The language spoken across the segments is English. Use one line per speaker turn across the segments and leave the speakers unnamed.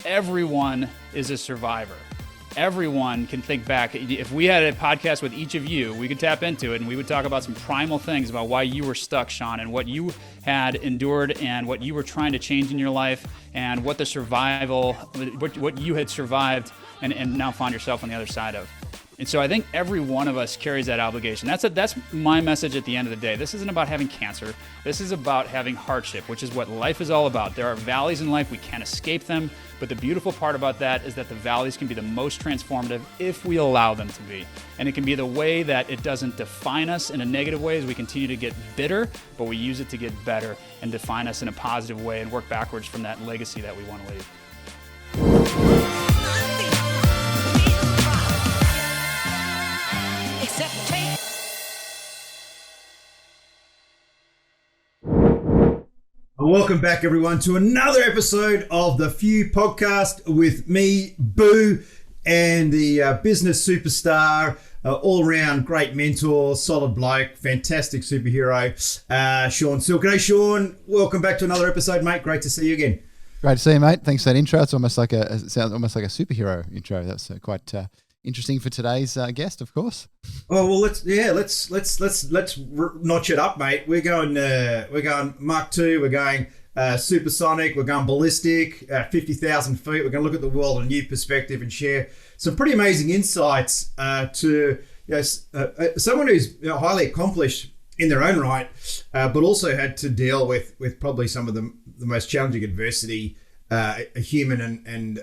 Everyone is a survivor. Everyone can think back. If we had a podcast with each of you, we could tap into it and we would talk about some primal things about why you were stuck, Sean, and what you had endured and what you were trying to change in your life and what what you had survived and now found yourself on the other side of. And so I think every one of us carries that obligation. That's my message at the end of the day. This isn't about having cancer. This is about having hardship, which is what life is all about. There are valleys in life. We can't escape them. But the beautiful part about that is that the valleys can be the most transformative if we allow them to be. And it can be the way that it doesn't define us in a negative way as we continue to get bitter, but we use it to get better and define us in a positive way and work backwards from that legacy that we want to leave.
Welcome back, everyone, to another episode of the Few Podcast with me, Boo, and the business superstar, all-round great mentor, solid bloke, fantastic superhero, Sean Silk. G'day, Sean. Welcome back to another episode, mate. Great to see you again.
Great to see you, mate. Thanks for that intro. It's almost like it sounds almost like a superhero intro. That's quite interesting for today's guest, of course.
Oh well, let's notch it up, mate. We're going Mark II. We're going supersonic. We're going ballistic. 50,000 feet. We're going to look at the world in a new perspective and share some pretty amazing insights to someone who's highly accomplished in their own right, but also had to deal with probably some of the most challenging adversity a human and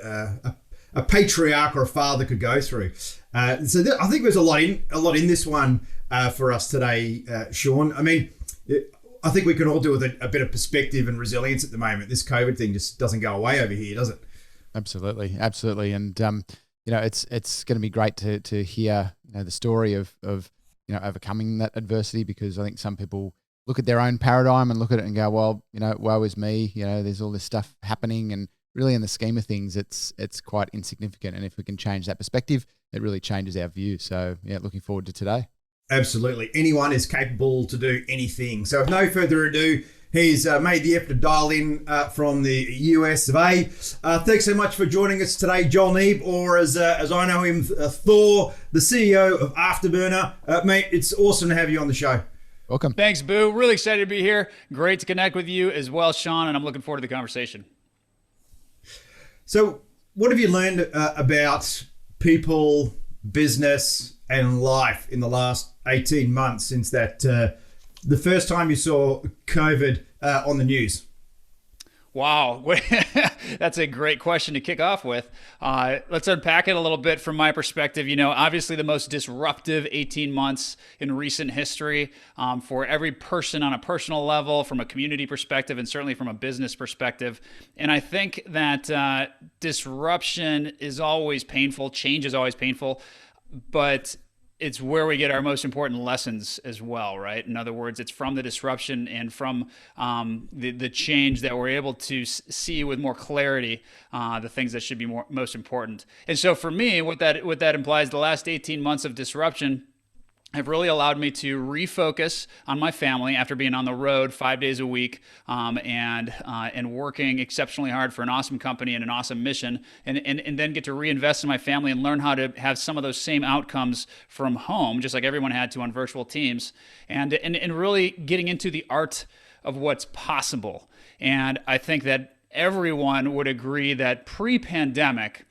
a patriarch or a father could go through. I think there's a lot in this one for us today, Sean. I mean, I think we can all do with a bit of perspective and resilience at the moment. This COVID thing just doesn't go away over here, does it?
Absolutely. And it's going to be great to hear the story of overcoming that adversity, because I think some people look at their own paradigm and look at it and go, well, woe is me. There's all this stuff happening, and really, in the scheme of things, it's quite insignificant. And if we can change that perspective, it really changes our view. So, looking forward to today. Absolutely.
Anyone is capable to do anything. So, with no further ado, he's made the effort to dial in from the US of A. Thanks so much for joining us today, Joel Neeb, or as I know him, Thor, the CEO of Afterburner. Mate, it's awesome to have you on the show.
Welcome.
Thanks, Boo. Really excited to be here. Great to connect with you as well, Sean, and I'm looking forward to the conversation.
So what have you learned about people, business, and life in the last 18 months since that the first time you saw COVID on the news?
Wow, that's a great question to kick off with. Let's unpack it a little bit from my perspective. Obviously the most disruptive 18 months in recent history for every person on a personal level, from a community perspective, and certainly from a business perspective. And I think that disruption is always painful, change is always painful, but it's where we get our most important lessons as well, right? In other words, it's from the disruption and from the change that we're able to see with more clarity the things that should be most important. And so for me, what that implies, the last 18 months of disruption have really allowed me to refocus on my family after being on the road 5 days a week and working exceptionally hard for an awesome company and an awesome mission, and then get to reinvest in my family and learn how to have some of those same outcomes from home, just like everyone had to on virtual teams, and really getting into the art of what's possible. And I think that everyone would agree that pre-pandemic,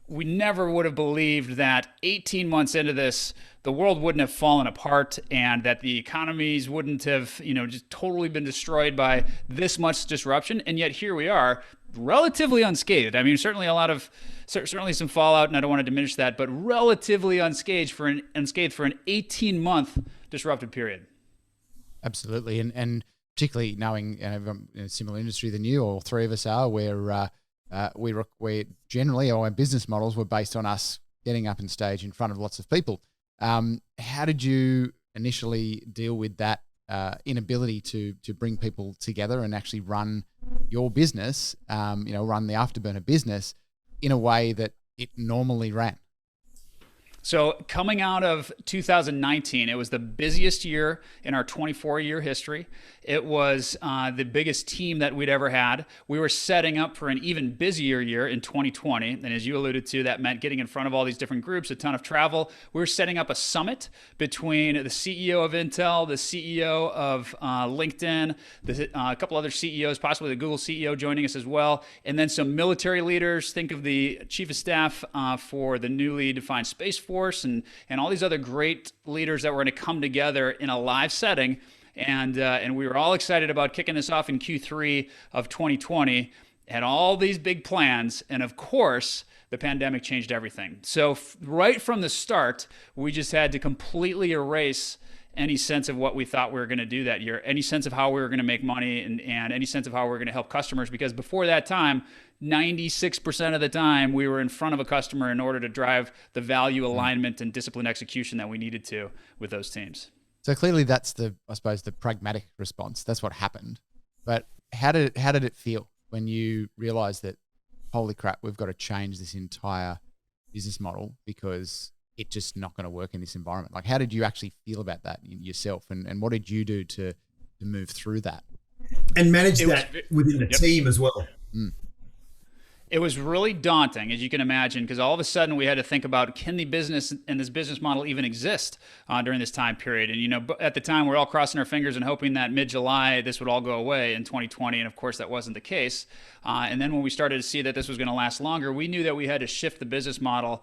we never would have believed that 18 months into this, the world wouldn't have fallen apart and that the economies wouldn't have, just totally been destroyed by this much disruption. And yet here we are, relatively unscathed. I mean, certainly some fallout, and I don't want to diminish that, but relatively unscathed for an 18-month disruptive period.
Absolutely. And particularly knowing I'm in a similar industry than you, all three of us are, where we generally, our business models were based on us getting up on stage in front of lots of people. How did you initially deal with that inability to bring people together and actually run your business, run the Afterburner business in a way that it normally ran?
So coming out of 2019, it was the busiest year in our 24-year history. It was the biggest team that we'd ever had. We were setting up for an even busier year in 2020. And as you alluded to, that meant getting in front of all these different groups, a ton of travel. We were setting up a summit between the CEO of Intel, the CEO of LinkedIn, a couple other CEOs, possibly the Google CEO joining us as well, and then some military leaders. Think of the chief of staff for the newly defined Space Force and all these other great leaders that were going to come together in a live setting. And we were all excited about kicking this off in Q3 of 2020, had all these big plans. And of course, the pandemic changed everything. So right from the start, we just had to completely erase any sense of what we thought we were going to do that year, any sense of how we were going to make money, and any sense of how we were going to help customers. Because before that time, 96% of the time, we were in front of a customer in order to drive the value alignment and discipline execution that we needed to with those teams.
So clearly that's I suppose the pragmatic response. That's what happened. But how did it feel when you realized that, holy crap, we've got to change this entire business model because it's just not going to work in this environment? Like, how did you actually feel about that yourself? And what did you do to move through that?
And manage that within the team as well.
Mm.
It was really daunting, as you can imagine, because all of a sudden we had to think about, can the business and this business model even exist during this time period? And, at the time, we're all crossing our fingers and hoping that mid-July, this would all go away in 2020. And of course, that wasn't the case. And then when we started to see that this was going to last longer, we knew that we had to shift the business model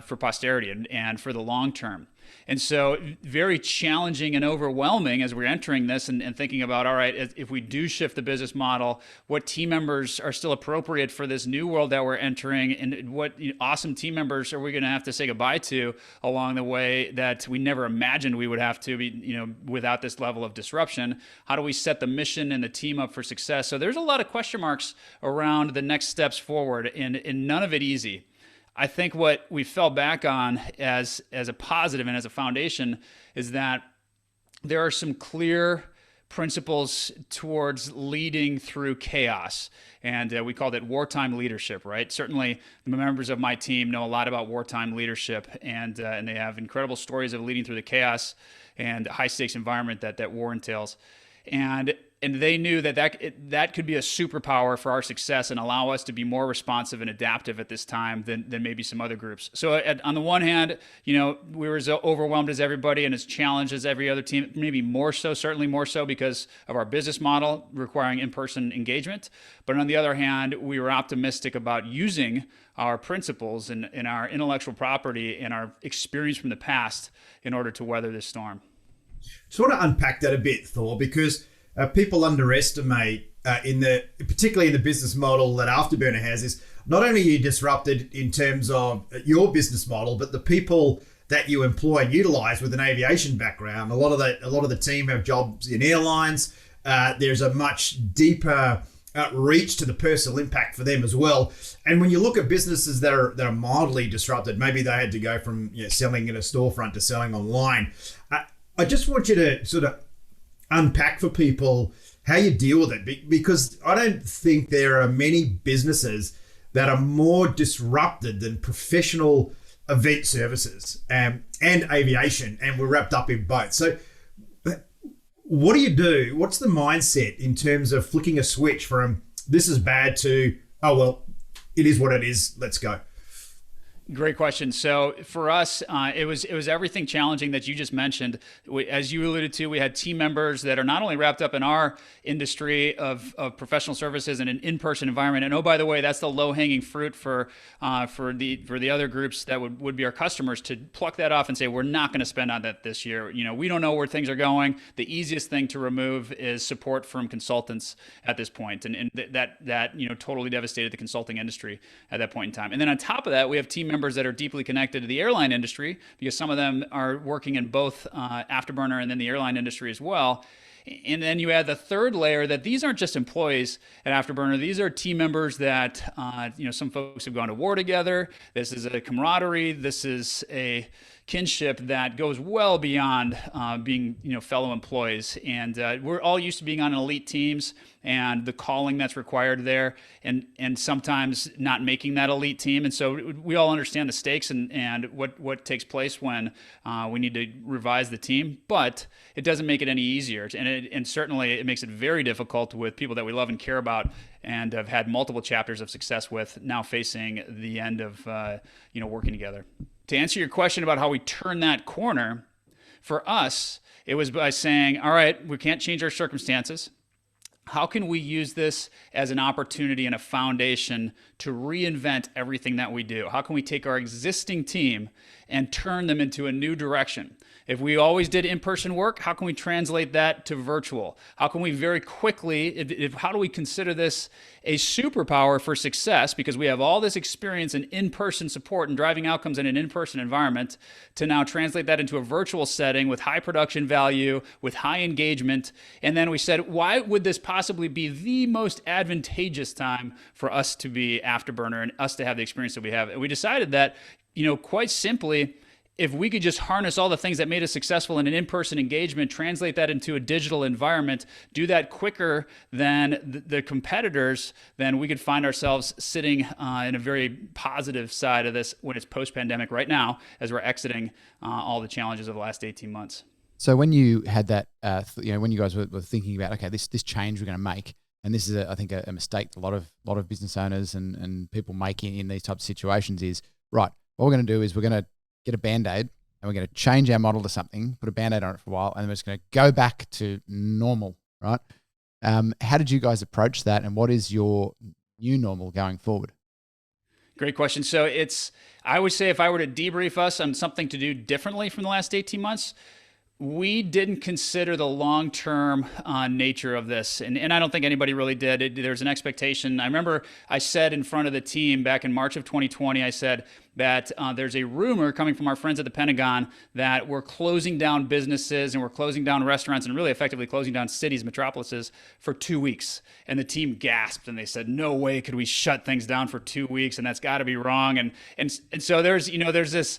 for posterity and for the long term. And so very challenging and overwhelming as we're entering this and thinking about, all right, if we do shift the business model, what team members are still appropriate for this new world that we're entering, and what awesome team members are we going to have to say goodbye to along the way that we never imagined we would have to be, without this level of disruption? How do we set the mission and the team up for success? So there's a lot of question marks around the next steps forward, and none of it easy. I think what we fell back on as a positive and as a foundation is that there are some clear principles towards leading through chaos. And we called it wartime leadership, right? Certainly the members of my team know a lot about wartime leadership, and they have incredible stories of leading through the chaos and high stakes environment that war entails. And they knew that could be a superpower for our success and allow us to be more responsive and adaptive at this time than maybe some other groups. So on the one hand, we were as overwhelmed as everybody and as challenged as every other team, maybe more so, certainly more so because of our business model requiring in-person engagement. But on the other hand, we were optimistic about using our principles and our intellectual property and our experience from the past in order to weather this storm.
Just want to unpack that a bit, Thor, because people underestimate, particularly in the business model that Afterburner has, is not only are you disrupted in terms of your business model, but the people that you employ and utilize with an aviation background. A lot of the team have jobs in airlines. There's a much deeper reach to the personal impact for them as well. And when you look at businesses that are mildly disrupted, maybe they had to go from selling in a storefront to selling online. I just want you to sort of unpack for people how you deal with it, because I don't think there are many businesses that are more disrupted than professional event services and aviation, and we're wrapped up in both. So what do you do? What's the mindset in terms of flicking a switch from this is bad to, oh, well, it is what it is, let's go?
Great question. So for us, it was everything challenging that you just mentioned. As you alluded to, we had team members that are not only wrapped up in our industry of professional services and an in-person environment. And oh, by the way, that's the low-hanging fruit for the other groups that would be our customers, to pluck that off and say, we're not going to spend on that this year. We don't know where things are going. The easiest thing to remove is support from consultants at this point, and that totally devastated the consulting industry at that point in time. And then on top of that, we have team members that are deeply connected to the airline industry, because some of them are working in both Afterburner and then the airline industry as well. And then you add the third layer that these aren't just employees at Afterburner. These are team members that, some folks have gone to war together. This is a camaraderie. This is a kinship that goes well beyond being, fellow employees. And we're all used to being on elite teams and the calling that's required there, and sometimes not making that elite team. And so we all understand the stakes and what takes place when we need to revise the team, but it doesn't make it any easier. And certainly it makes it very difficult with people that we love and care about and have had multiple chapters of success with, now facing the end of working together. To answer your question about how we turn that corner, for us, it was by saying, all right, we can't change our circumstances. How can we use this as an opportunity and a foundation to reinvent everything that we do? How can we take our existing team and turn them into a new direction? If we always did in-person work, how can we translate that to virtual? How can we very quickly, how do we consider this a superpower for success, because we have all this experience in person support and driving outcomes in an in-person environment, to now translate that into a virtual setting with high production value, with high engagement. And then we said, why would this possibly be the most advantageous time for us to be Afterburner and us to have the experience that we have? And we decided that, quite simply, if we could just harness all the things that made us successful in an in-person engagement, translate that into a digital environment, do that quicker than the competitors, then we could find ourselves sitting in a very positive side of this when it's post-pandemic right now, as we're exiting all the challenges of the last 18 months.
So when you had that, when you guys were thinking about, okay, this change we're going to make, and this is, I think, a mistake a lot of business owners and people make in these types of situations is, right, what we're going to do is we're going to get a Band-Aid and we're going to change our model to something, put a Band-Aid on it for a while, and then we're just going to go back to normal, right? How did you guys approach that, and what is your new normal going forward?
Great question. So I would say if I were to debrief us on something to do differently from the last 18 months, we didn't consider the long-term nature of this. And I don't think anybody really did. There's an expectation. I remember I said in front of the team back in March of 2020, I said that there's a rumor coming from our friends at the Pentagon that we're closing down businesses and we're closing down restaurants and really effectively closing down cities, metropolises for 2 weeks. And the team gasped and they said, no way could we shut things down for 2 weeks, and that's got to be wrong. And so there's this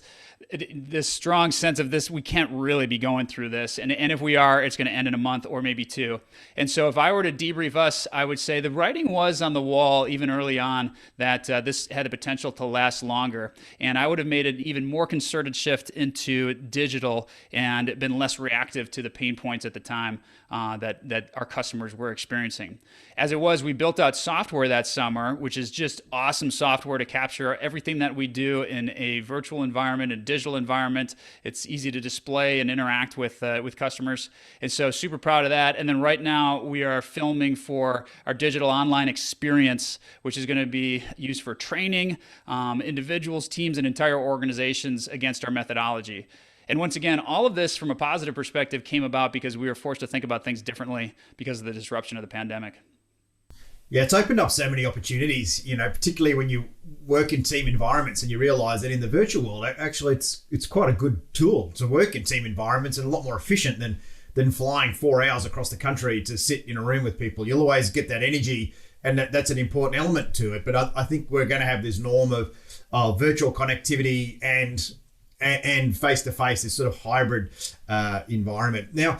strong sense of this, we can't really be going through this. And if we are, it's going to end in a month or maybe two. And so if I were to debrief us, I would say the writing was on the wall even early on that this had the potential to last longer. And I would have made an even more concerted shift into digital and been less reactive to the pain points at the time that our customers were experiencing. As it was, we built out software that summer, which is just awesome software to capture everything that we do in a virtual environment, a digital environment. It's easy to display and interact with customers. And so super proud of that. And then right now we are filming for our digital online experience, which is going to be used for training individuals, teams, and entire organizations against our methodology. And once again, all of this from a positive perspective came about because we were forced to think about things differently because of the disruption of the pandemic.
Yeah, it's opened up so many opportunities, particularly when you work in team environments and you realize that in the virtual world, actually it's quite a good tool to work in team environments and a lot more efficient than flying 4 hours across the country to sit in a room with people. You'll always get that energy, and that's an important element to it. But I think we're going to have this norm of virtual connectivity and face-to-face, this sort of hybrid environment. Now,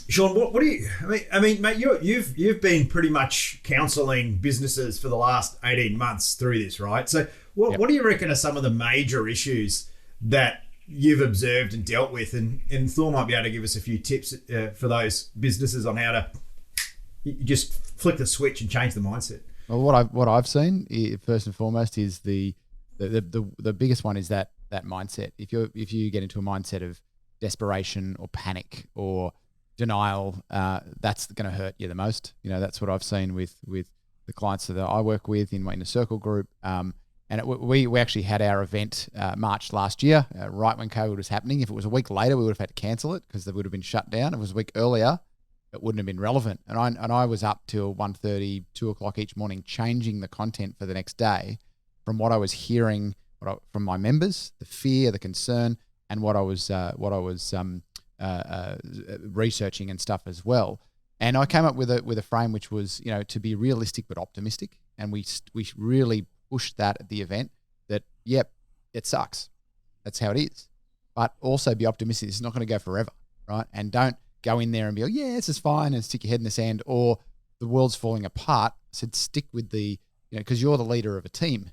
Sean, what do you? I mean, mate, you've been pretty much counselling businesses for the last 18 months through this, right? So, what do you reckon are some of the major issues that you've observed and dealt with? And Thor might be able to give us a few tips for those businesses on how to just flick the switch and change the mindset.
Well, what I've seen first and foremost is the biggest one is that mindset. If you get into a mindset of desperation or panic or denial, that's going to hurt you the most. That's what I've seen with the clients that I work with in the Circle group. And we actually had our event March last year, right when COVID was happening. If it was a week later, we would have had to cancel it because they would have been shut down. If it was a week earlier, it wouldn't have been relevant. And I was up till 1:30, 2 o'clock each morning, changing the content for the next day from what I was hearing from my members, the fear, the concern, and what I was researching and stuff as well. And I came up with a frame which was, to be realistic but optimistic, and we really pushed that at the event. That yep, it sucks. That's how it is. But also be optimistic. It's not going to go forever, right? And don't go in there and be like, yeah, this is fine, and stick your head in the sand, or the world's falling apart. I said stick with the, because you're the leader of a team,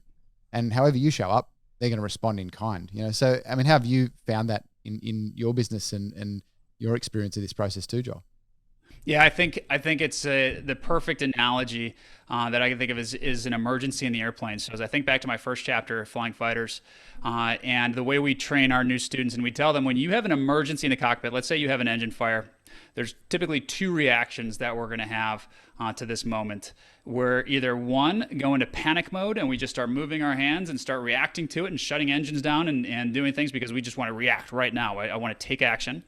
and however you show up, they're going to respond in kind. So I mean, how have you found that in your business and your experience of this process too, Joel?
Yeah, I think it's the perfect analogy that I can think of is an emergency in the airplane. So as I think back to my first chapter, Flying Fighters, and the way we train our new students, and we tell them when you have an emergency in the cockpit, let's say you have an engine fire, there's typically two reactions that we're going to have to this moment. We're either one, go into panic mode and we just start moving our hands and start reacting to it and shutting engines down and doing things because we just want to react right now. I want to take action.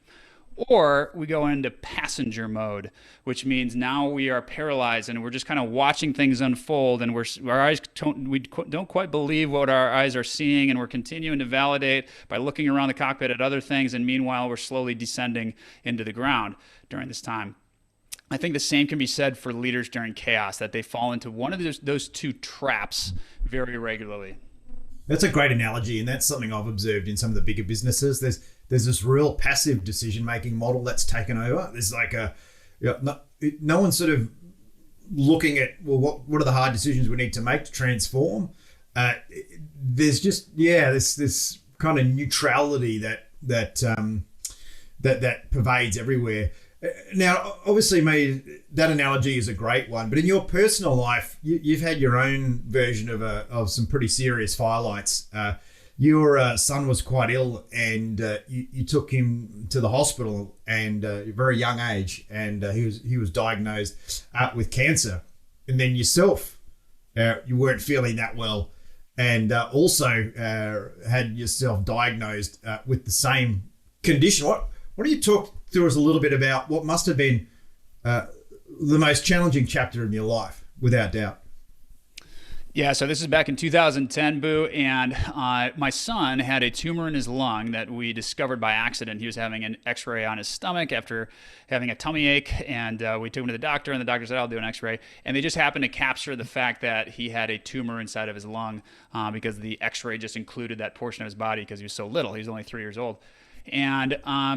Or we go into passenger mode, which means now we are paralyzed and we're just kind of watching things unfold, and our eyes don't quite believe what our eyes are seeing, and we're continuing to validate by looking around the cockpit at other things, and meanwhile we're slowly descending into the ground during this time. I think the same can be said for leaders during chaos, that they fall into one of those two traps very regularly.
That's a great analogy, and that's something I've observed in some of the bigger businesses. There's this real passive decision-making model that's taken over. There's like no one's sort of looking at, well, what are the hard decisions we need to make to transform? There's just this kind of neutrality that pervades everywhere. Now, obviously, that analogy is a great one, but in your personal life, you've had your own version of some pretty serious firelights. Your son was quite ill, and you took him to the hospital, and at a very young age, and he was diagnosed with cancer. And then yourself, you weren't feeling that well, and also had yourself diagnosed with the same condition. What do you talk to us a little bit about what must have been the most challenging chapter in your life, without doubt?
Yeah, so this is back in 2010, Boo, and my son had a tumor in his lung that we discovered by accident. He was having an x-ray on his stomach after having a tummy ache, and we took him to the doctor, and the doctor said, I'll do an x-ray. And they just happened to capture the fact that he had a tumor inside of his lung because the x-ray just included that portion of his body because he was so little. He was only 3 years old. And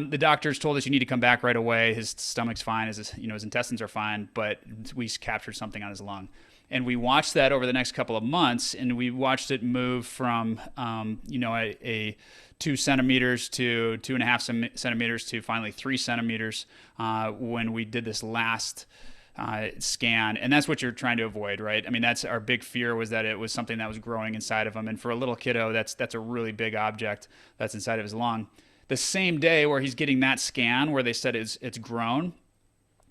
the doctors told us you need to come back right away. His stomach's fine, his intestines are fine, but we captured something on his lung. And we watched that over the next couple of months, and we watched it move from, a 2 centimeters to 2.5 centimeters to finally 3 centimeters when we did this last scan. And that's what you're trying to avoid, right? I mean, that's our big fear, was that it was something that was growing inside of him. And for a little kiddo, that's a really big object that's inside of his lung. The same day where he's getting that scan where they said it's grown,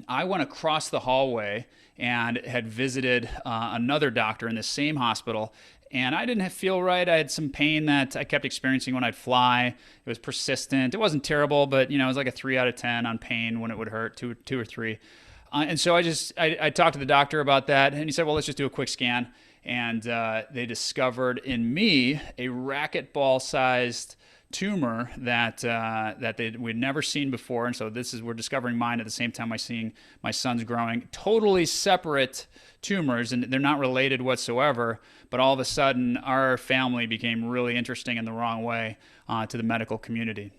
I went across the hallway and had visited another doctor in the same hospital, and I didn't feel right. I had some pain that I kept experiencing when I'd fly. It was persistent. It wasn't terrible, but it was like a 3 out of 10 on pain when it would hurt, two or three. And so I talked to the doctor about that, and he said, well, let's just do a quick scan. And they discovered in me a racquetball-sized tumor that we'd never seen before. And so we're discovering mine at the same time I'm seeing my son's growing. Totally separate tumors, and they're not related whatsoever. But all of a sudden, our family became really interesting in the wrong way to the medical community.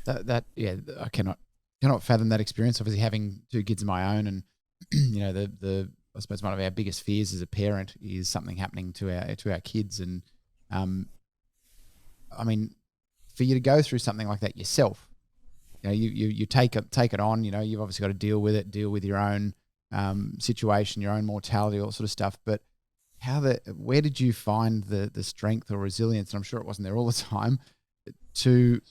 I cannot fathom that experience. Obviously, having 2 kids of my own, and I suppose one of our biggest fears as a parent is something happening to our kids. And I mean, for you to go through something like that yourself, you take it on. You've obviously got to deal with it, deal with your own situation, your own mortality, all that sort of stuff. But where did you find the strength or resilience? And I'm sure it wasn't there all the time, to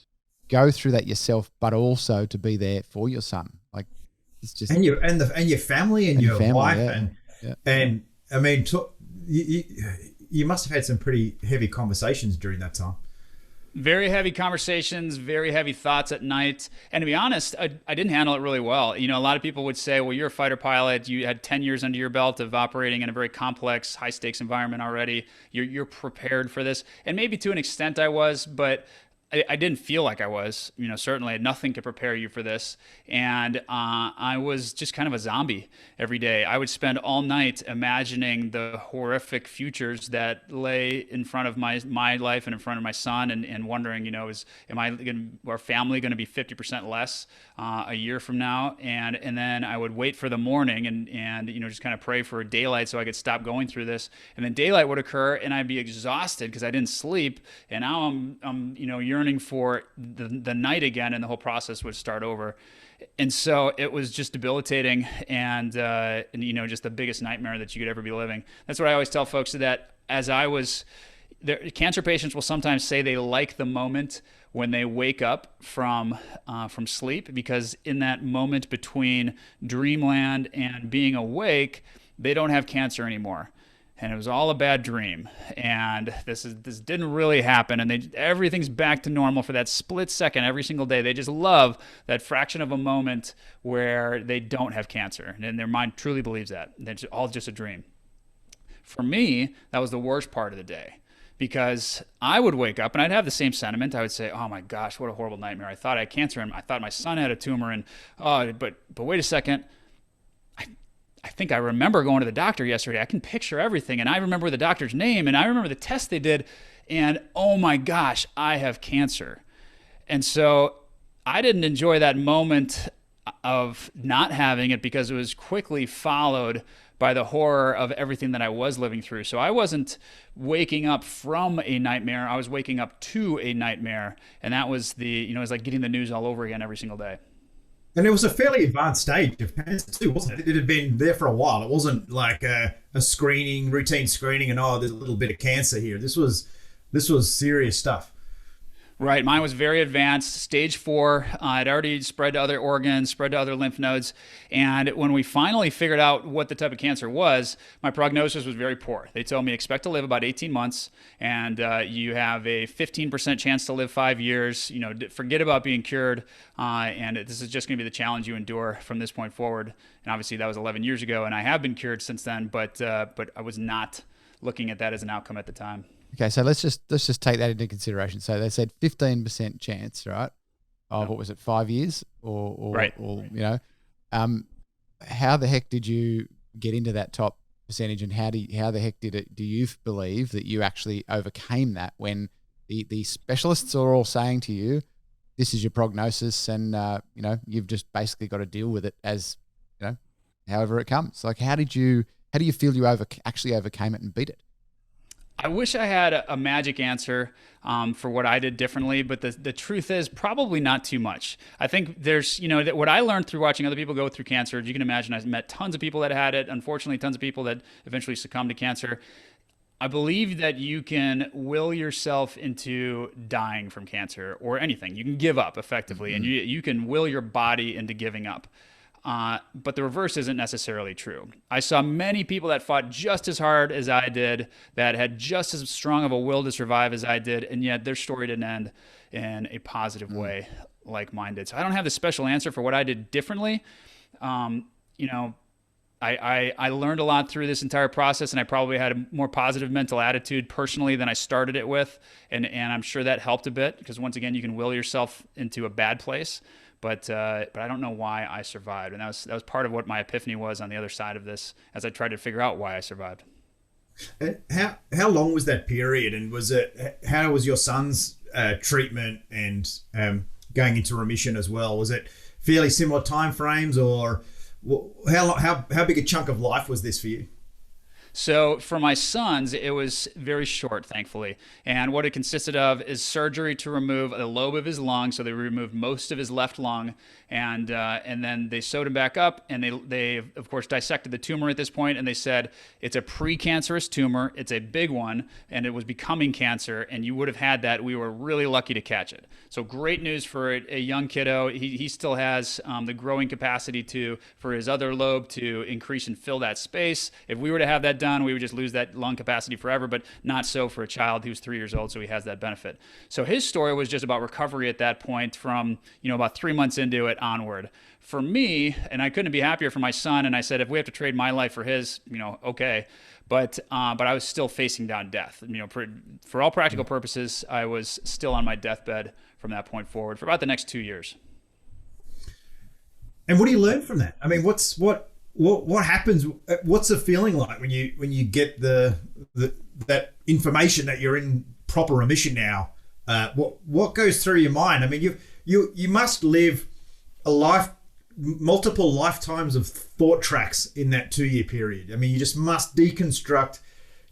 go through that yourself, but also to be there for your son. Like, it's just
and your family and your
family,
wife
yeah.
And I mean, you must have had some pretty heavy conversations during that time.
Very heavy conversations, very heavy thoughts at night. And to be honest, I didn't handle it really well. A lot of people would say, well, you're a fighter pilot. You had 10 years under your belt of operating in a very complex, high-stakes environment already. You're prepared for this. And maybe to an extent I was, but I didn't feel like I was, certainly nothing could prepare you for this. And I was just kind of a zombie every day. I would spend all night imagining the horrific futures that lay in front of my life and in front of my son, and wondering, our family going to be 50% less a year from now? And then I would wait for the morning and just kind of pray for daylight so I could stop going through this. And then daylight would occur and I'd be exhausted because I didn't sleep. And now I'm yearning for the night again, and the whole process would start over. And so it was just debilitating, and just the biggest nightmare that you could ever be living. That's what I always tell folks, that as I was there, cancer patients will sometimes say they like the moment when they wake up from sleep, because in that moment between dreamland and being awake, they don't have cancer anymore. And it was all a bad dream, and this didn't really happen, and everything's back to normal for that split second every single day. They just love that fraction of a moment where they don't have cancer, and their mind truly believes that. It's all just a dream. For me, that was the worst part of the day, because I would wake up and I'd have the same sentiment. I would say, "Oh my gosh, what a horrible nightmare! I thought I had cancer, and I thought my son had a tumor, and but wait a second." I think I remember going to the doctor yesterday. I can picture everything, and I remember the doctor's name, and I remember the test they did, and oh my gosh, I have cancer. And so I didn't enjoy that moment of not having it, because it was quickly followed by the horror of everything that I was living through. So I wasn't waking up from a nightmare. I was waking up to a nightmare, and that was it was like getting the news all over again every single day.
And it was a fairly advanced stage of cancer too, wasn't it? It had been there for a while. It wasn't like a routine screening, and there's a little bit of cancer here. This was serious stuff.
Right. Mine was very advanced, stage 4. It already spread to other organs, spread to other lymph nodes. And when we finally figured out what the type of cancer was, my prognosis was very poor. They told me expect to live about 18 months, and you have a 15% chance to live 5 years. Forget about being cured, and this is just going to be the challenge you endure from this point forward. And obviously that was 11 years ago, and I have been cured since then, but I was not looking at that as an outcome at the time.
Okay, so let's just take that into consideration. So they said 15% chance, right? Of what was it, 5 years, or
right?
Or how the heck did you get into that top percentage, and how the heck do you believe that you actually overcame that when the specialists are all saying to you, this is your prognosis, and you've just basically got to deal with it as however it comes. Like, how do you feel you actually overcame it and beat it?
I wish I had a magic answer for what I did differently, but the truth is probably not too much. I think there's, what I learned through watching other people go through cancer. You can imagine, I've met tons of people that had it. Unfortunately, tons of people that eventually succumbed to cancer. I believe that you can will yourself into dying from cancer or anything. You can give up effectively, and you can will your body into giving up. But the reverse isn't necessarily true. I saw many people that fought just as hard as I did, that had just as strong of a will to survive as I did, and yet their story didn't end in a positive way like mine did. So I don't have the special answer for what I did differently. I learned a lot through this entire process, and I probably had a more positive mental attitude personally than I started it with, and I'm sure that helped a bit, because once again, you can will yourself into a bad place. But I don't know why I survived, and that was part of what my epiphany was on the other side of this, as I tried to figure out why I survived.
How long was that period, and how was your son's treatment and going into remission as well? Was it fairly similar time frames, or how big a chunk of life was this for you?
So for my sons, it was very short, thankfully. And what it consisted of is surgery to remove a lobe of his lung. So they removed most of his left lung, and then they sewed him back up, and they of course dissected the tumor at this point, and they said it's a precancerous tumor, it's a big one, and it was becoming cancer, and you would have had that. We were really lucky to catch it. So great news for a young kiddo. He still has the growing capacity for his other lobe to increase and fill that space. If we were to have that done, we would just lose that lung capacity forever, but not so for a child who's 3 years old, so he has that benefit. So his story was just about recovery at that point from, about 3 months into it onward. For me, and I couldn't be happier for my son, and I said, if we have to trade my life for his, okay. But I was still facing down death. For all practical purposes, I was still on my deathbed from that point forward for about the next 2 years.
And what do you learn from that? I mean, what happens? What's the feeling like when you get that information that you're in proper remission now? What goes through your mind? I mean, you must live multiple lifetimes of thought tracks in that 2 year period. I mean, you just must deconstruct.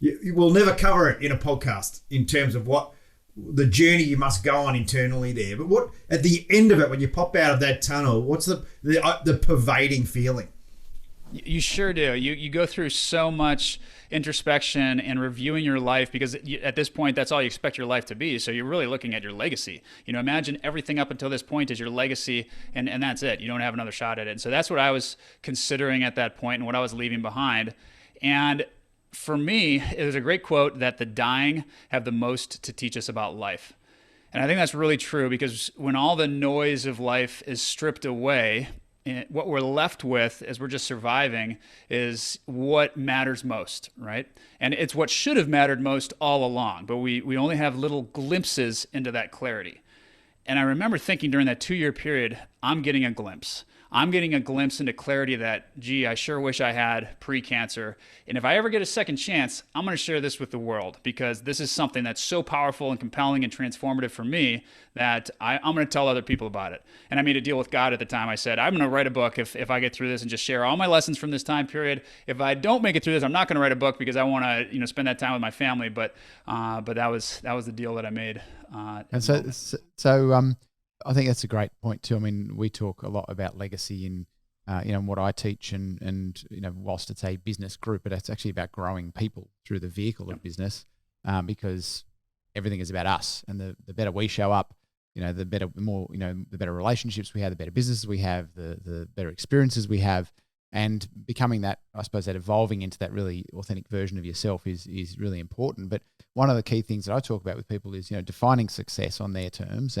You will never cover it in a podcast in terms of what the journey you must go on internally there. But what at the end of it, when you pop out of that tunnel, what's the pervading feeling?
You sure do. You go through so much introspection and reviewing your life, because at this point, that's all you expect your life to be. So you're really looking at your legacy. Imagine everything up until this point is your legacy, and that's it. You don't have another shot at it. And so that's what I was considering at that point and what I was leaving behind. And for me, it was a great quote that the dying have the most to teach us about life. And I think that's really true, because when all the noise of life is stripped away, what we're left with as we're just surviving is what matters most, right? And it's what should have mattered most all along, but we only have little glimpses into that clarity. And I remember thinking during that 2 year period, I'm getting a glimpse. I'm getting a glimpse into clarity that, gee, I sure wish I had pre-cancer. And if I ever get a second chance, I'm going to share this with the world, because this is something that's so powerful and compelling and transformative for me that I'm going to tell other people about it. And I made a deal with God at the time. I said, I'm going to write a book if I get through this and just share all my lessons from this time period. If I don't make it through this, I'm not going to write a book, because I want to spend that time with my family. But that was the deal that I made.
And so I think that's a great point too. I mean, we talk a lot about legacy in, what I teach, and whilst it's a business group, but it's actually about growing people through the vehicle of business, because everything is about us, and the better we show up, the better relationships we have, the better businesses we have, the better experiences we have, and becoming that, I suppose, that evolving into that really authentic version of yourself is really important. But one of the key things that I talk about with people is, defining success on their terms,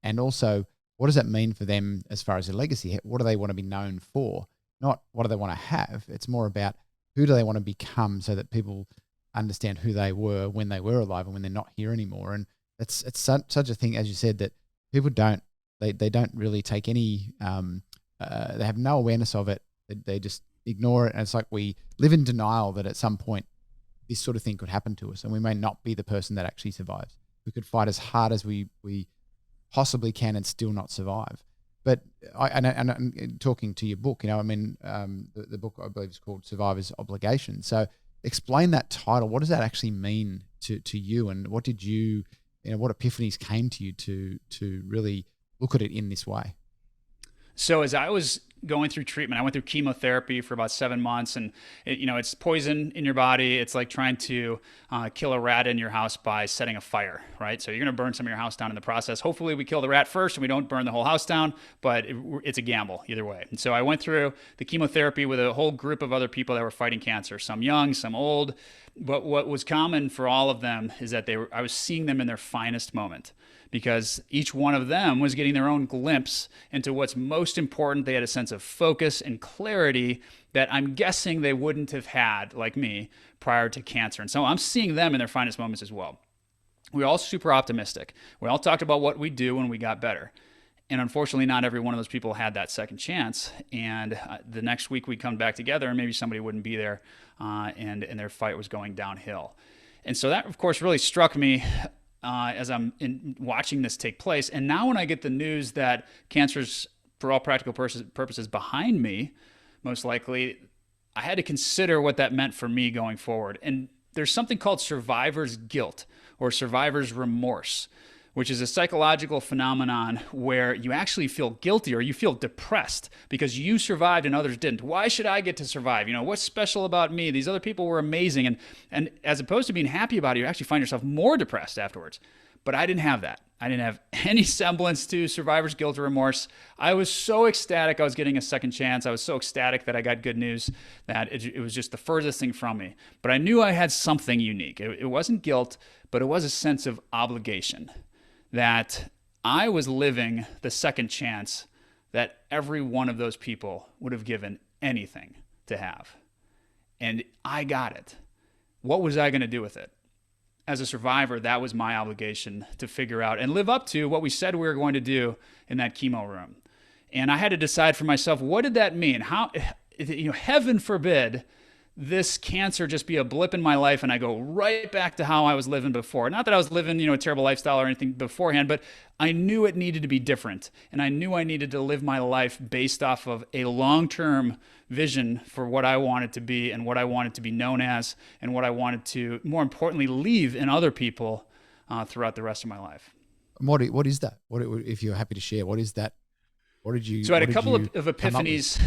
and also, what does that mean for them as far as their legacy? What do they want to be known for? Not what do they want to have. It's more about who do they want to become, so that people understand who they were when they were alive and when they're not here anymore. And it's such a thing, as you said, that people don't really take any, they have no awareness of it. They just ignore it. And it's like we live in denial that at some point this sort of thing could happen to us, and we may not be the person that actually survives. We could fight as hard as we possibly can and still not survive. But and talking to your book, the book I believe is called Survivor's Obligation. So explain that title. What does that actually mean to you, and what did you, what epiphanies came to you to really look at it in this way?
So as I was going through treatment, I went through chemotherapy for about 7 months, and it's poison in your body. It's like trying to kill a rat in your house by setting a fire, right? So you're going to burn some of your house down in the process. Hopefully we kill the rat first and we don't burn the whole house down, but it's a gamble either way. And so I went through the chemotherapy with a whole group of other people that were fighting cancer, some young, some old. But what was common for all of them is that I was seeing them in their finest moment, because each one of them was getting their own glimpse into what's most important. They had a sense of focus and clarity that I'm guessing they wouldn't have had, like me, prior to cancer. And so I'm seeing them in their finest moments as well. We're all super optimistic. We all talked about what we do when we got better. And unfortunately, not every one of those people had that second chance. And the next week we'd come back together, and maybe somebody wouldn't be there, and their fight was going downhill. And so that, of course, really struck me as I'm watching this take place. And now when I get the news that cancer's, for all practical purposes, behind me, most likely, I had to consider what that meant for me going forward. And there's something called survivor's guilt or survivor's remorse, which is a psychological phenomenon where you actually feel guilty or you feel depressed because you survived and others didn't. Why should I get to survive? What's special about me? These other people were amazing. And as opposed to being happy about it, you actually find yourself more depressed afterwards. But I didn't have that. I didn't have any semblance to survivor's guilt or remorse. I was so ecstatic I was getting a second chance. I was so ecstatic that I got good news that it was just the furthest thing from me. But I knew I had something unique. It wasn't guilt, but it was a sense of obligation that I was living the second chance that every one of those people would have given anything to have. And I got it. What was I going to do with it? As a survivor, that was my obligation to figure out and live up to what we said we were going to do in that chemo room. And I had to decide for myself, what did that mean? How, heaven forbid this cancer just be a blip in my life and I go right back to how I was living before. Not that I was living, a terrible lifestyle or anything beforehand, but I knew it needed to be different. And I knew I needed to live my life based off of a long-term vision for what I wanted to be and what I wanted to be known as and what I wanted to, more importantly, leave in other people throughout the rest of my life.
What is that? If you're happy to share, what is that? What did you?
So I had a couple of epiphanies.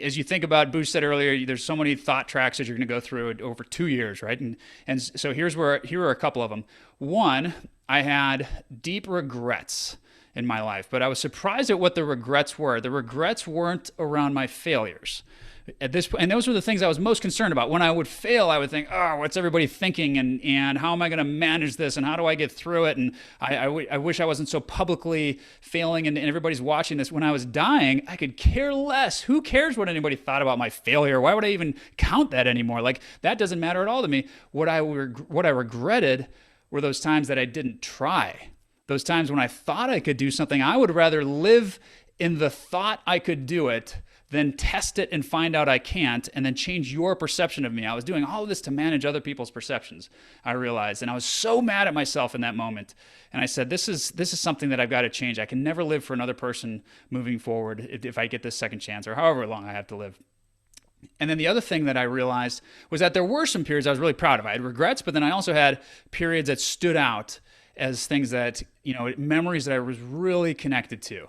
As you think about, Boo said earlier, there's so many thought tracks that you're going to go through over 2 years, right? And so here are a couple of them. One, I had deep regrets in my life, but I was surprised at what the regrets were. The regrets weren't around my failures. At this point, and those were the things I was most concerned about. When I would fail, I would think, oh, what's everybody thinking? And how am I going to manage this? And how do I get through it? And I wish I wasn't so publicly failing and everybody's watching this. When I was dying, I could care less. Who cares what anybody thought about my failure? Why would I even count that anymore? Like, that doesn't matter at all to me. What I regretted were those times that I didn't try. Those times when I thought I could do something. I would rather live in the thought I could do it then test it and find out I can't, and then change your perception of me. I was doing all of this to manage other people's perceptions, I realized. And I was so mad at myself in that moment. And I said, this is something that I've got to change. I can never live for another person moving forward if I get this second chance, or however long I have to live. And then the other thing that I realized was that there were some periods I was really proud of. I had regrets, but then I also had periods that stood out as things that, memories that I was really connected to.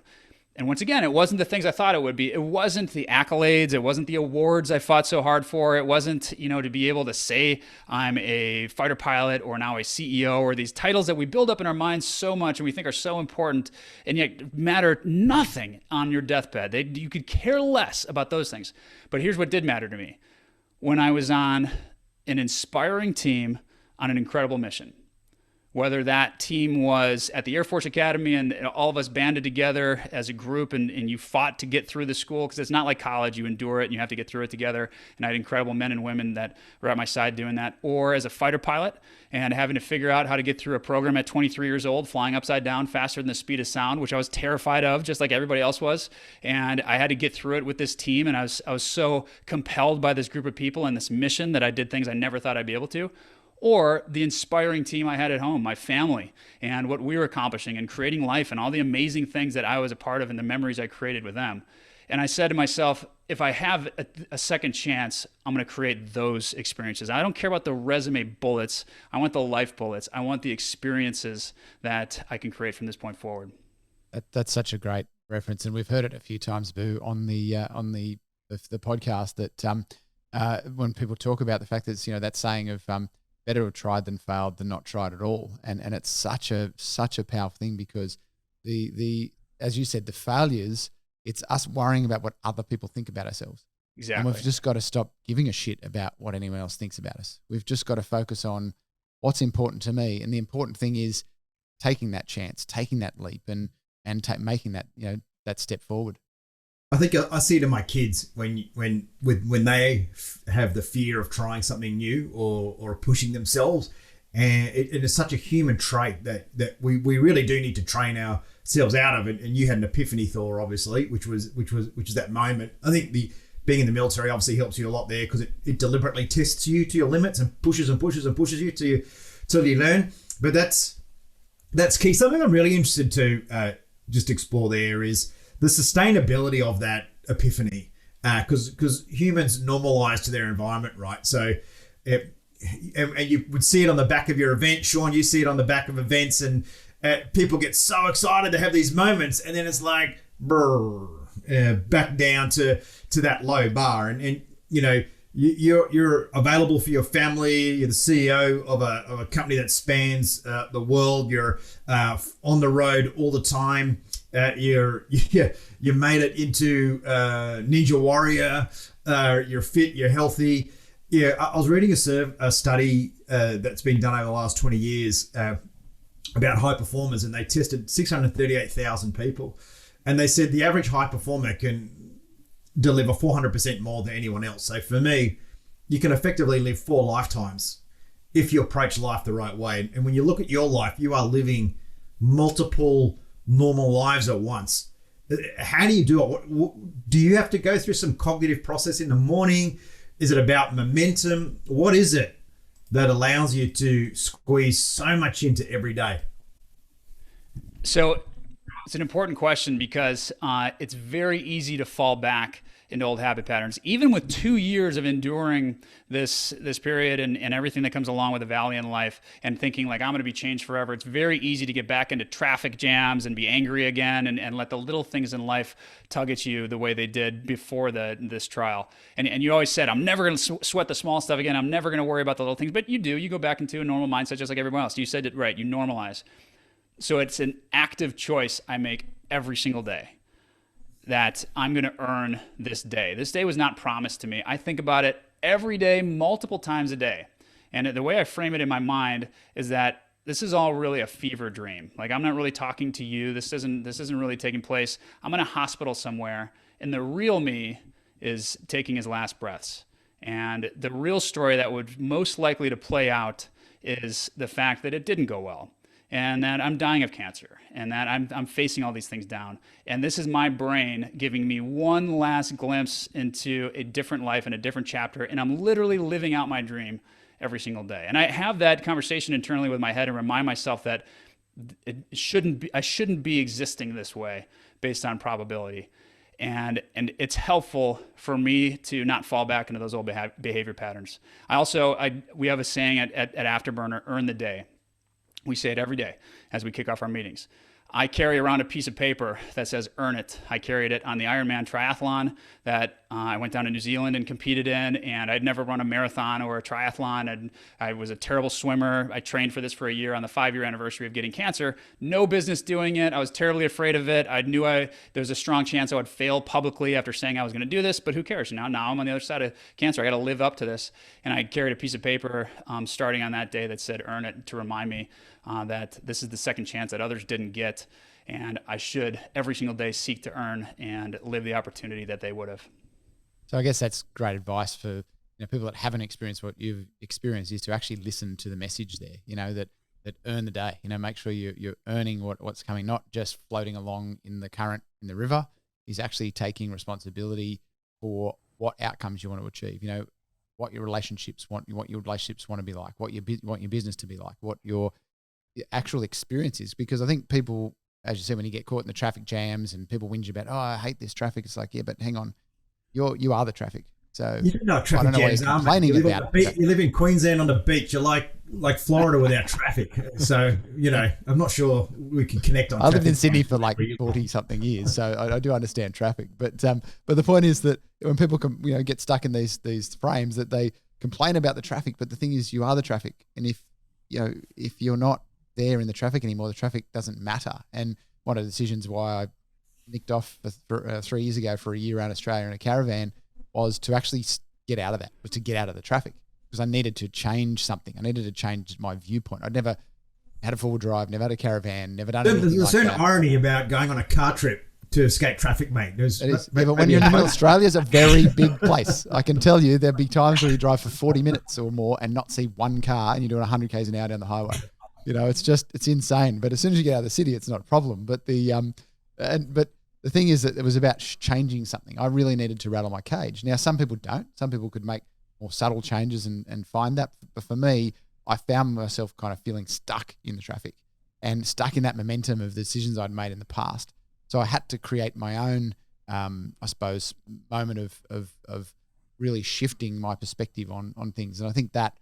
And once again, it wasn't the things I thought it would be. It wasn't the accolades. It wasn't the awards I fought so hard for. It wasn't, to be able to say I'm a fighter pilot or now a CEO, or these titles that we build up in our minds so much and we think are so important and yet matter nothing on your deathbed. You could care less about those things. But here's what did matter to me. When I was on an inspiring team on an incredible mission. Whether that team was at the Air Force Academy and all of us banded together as a group and you fought to get through the school, because it's not like college, you endure it and you have to get through it together. And I had incredible men and women that were at my side doing that. Or as a fighter pilot and having to figure out how to get through a program at 23 years old, flying upside down faster than the speed of sound, which I was terrified of, just like everybody else was. And I had to get through it with this team. And I was so compelled by this group of people and this mission that I did things I never thought I'd be able to. Or the inspiring team I had at home, my family, and what we were accomplishing and creating life and all the amazing things that I was a part of and the memories I created with them. And I said to myself, if I have a second chance, I'm going to create those experiences. I don't care about the resume bullets. I want the life bullets. I want the experiences that I can create from this point forward.
That's such a great reference, and we've heard it a few times, Boo, on the podcast. That when people talk about the fact that it's, that saying of better to have tried than failed than not tried at all. And it's such a powerful thing, because the as you said, the failures, it's us worrying about what other people think about ourselves.
Exactly.
And we've just got to stop giving a shit about what anyone else thinks about us. We've just got to focus on what's important to me. And the important thing is taking that chance, taking that leap and making that, that step forward.
I think I see it in my kids when they have the fear of trying something new or pushing themselves, and it is such a human trait that we really do need to train ourselves out of it. And you had an epiphany, Thor, obviously, which was that moment. I think being in the military obviously helps you a lot there, because it deliberately tests you to your limits and pushes and pushes and pushes you till you learn. But that's key. Something I'm really interested to just explore there is the sustainability of that epiphany, because humans normalize to their environment, right? So, and you would see it on the back of your event, Sean. You see it on the back of events, and people get so excited to have these moments, and then it's like back down to that low bar, and You're available for your family. You're the CEO of a company that spans the world. You're on the road all the time. You made it into Ninja Warrior. You're fit. You're healthy. Yeah, I was reading a study that's been done over the last 20 years about high performers, and they tested 638,000 people, and they said the average high performer can deliver 400% more than anyone else. So for me, you can effectively live 4 lifetimes if you approach life the right way. And when you look at your life, you are living multiple normal lives at once. How do you do it? Do you have to go through some cognitive process in the morning? Is it about momentum? What is it that allows you to squeeze so much into every day?
So it's an important question because it's very easy to fall back into old habit patterns. Even with 2 years of enduring this period and everything that comes along with a valley in life and thinking like I'm going to be changed forever, it's very easy to get back into traffic jams and be angry again and let the little things in life tug at you the way they did before this trial. And you always said, I'm never going to sweat the small stuff again. I'm never going to worry about the little things. But you do. You go back into a normal mindset just like everyone else. You said it right. You normalize. So it's an active choice I make every single day that I'm going to earn this day. This day was not promised to me. I think about it every day, multiple times a day. And the way I frame it in my mind is that this is all really a fever dream. Like I'm not really talking to you. This isn't really taking place. I'm in a hospital somewhere, and the real me is taking his last breaths. And the real story that would most likely to play out is the fact that it didn't go well, and that I'm dying of cancer, and that I'm facing all these things down. And this is my brain giving me one last glimpse into a different life and a different chapter, and I'm literally living out my dream every single day. And I have that conversation internally with my head and remind myself that I shouldn't be existing this way based on probability. And it's helpful for me to not fall back into those old behavior patterns. We have a saying at Afterburner, earn the day. We say it every day as we kick off our meetings. I carry around a piece of paper that says earn it. I carried it on the Ironman triathlon that I went down to New Zealand and competed in, and I'd never run a marathon or a triathlon, and I was a terrible swimmer. I trained for this for a year on the 5-year anniversary of getting cancer. No business doing it. I was terribly afraid of it. I knew there was a strong chance I would fail publicly after saying I was going to do this, but who cares? Now I'm on the other side of cancer. I got to live up to this. And I carried a piece of paper starting on that day that said earn it, to remind me that this is the second chance that others didn't get, and I should every single day seek to earn and live the opportunity that they would have.
So I guess that's great advice for people that haven't experienced what you've experienced, is to actually listen to the message there. That earn the day. Make sure you're earning what's coming, not just floating along in the current in the river. Is actually taking responsibility for what outcomes you want to achieve. What your relationships want to be like, what you want your business to be like, what your actual experience is. Because I think people, as you said, when you get caught in the traffic jams and people whinge about, I hate this traffic, it's like, yeah, but hang on, you are the traffic. So
you don't know traffic jams,
complaining
you
about
it. You live in Queensland on the beach. You're like Florida without traffic. So I'm not sure we can connect on.
I lived in Sydney for like 40 something years, so I do understand traffic. But the point is that when people get stuck in these frames, that they complain about the traffic, but the thing is, you are the traffic, and if you're not there in the traffic anymore, the traffic doesn't matter. And one of the decisions why I nicked off for 3 years ago for a year around Australia in a caravan was to actually get out of that, was to get out of the traffic, because I needed to change something. I needed to change my viewpoint. I'd never had a four-wheel drive, never had a caravan, never done anything like that. There's a certain
irony about going on a car trip to escape traffic, mate.
But when you're in Australia's a very big place. I can tell you there'll be times where you drive for 40 minutes or more and not see one car, and you're doing 100 k's an hour down the highway. It's insane. But as soon as you get out of the city, it's not a problem. But the thing is that it was about changing something. I really needed to rattle my cage. Now, some people don't. Some people could make more subtle changes and find that. But for me, I found myself kind of feeling stuck in the traffic and stuck in that momentum of the decisions I'd made in the past. So I had to create my own, I suppose, moment of really shifting my perspective on things. And I think that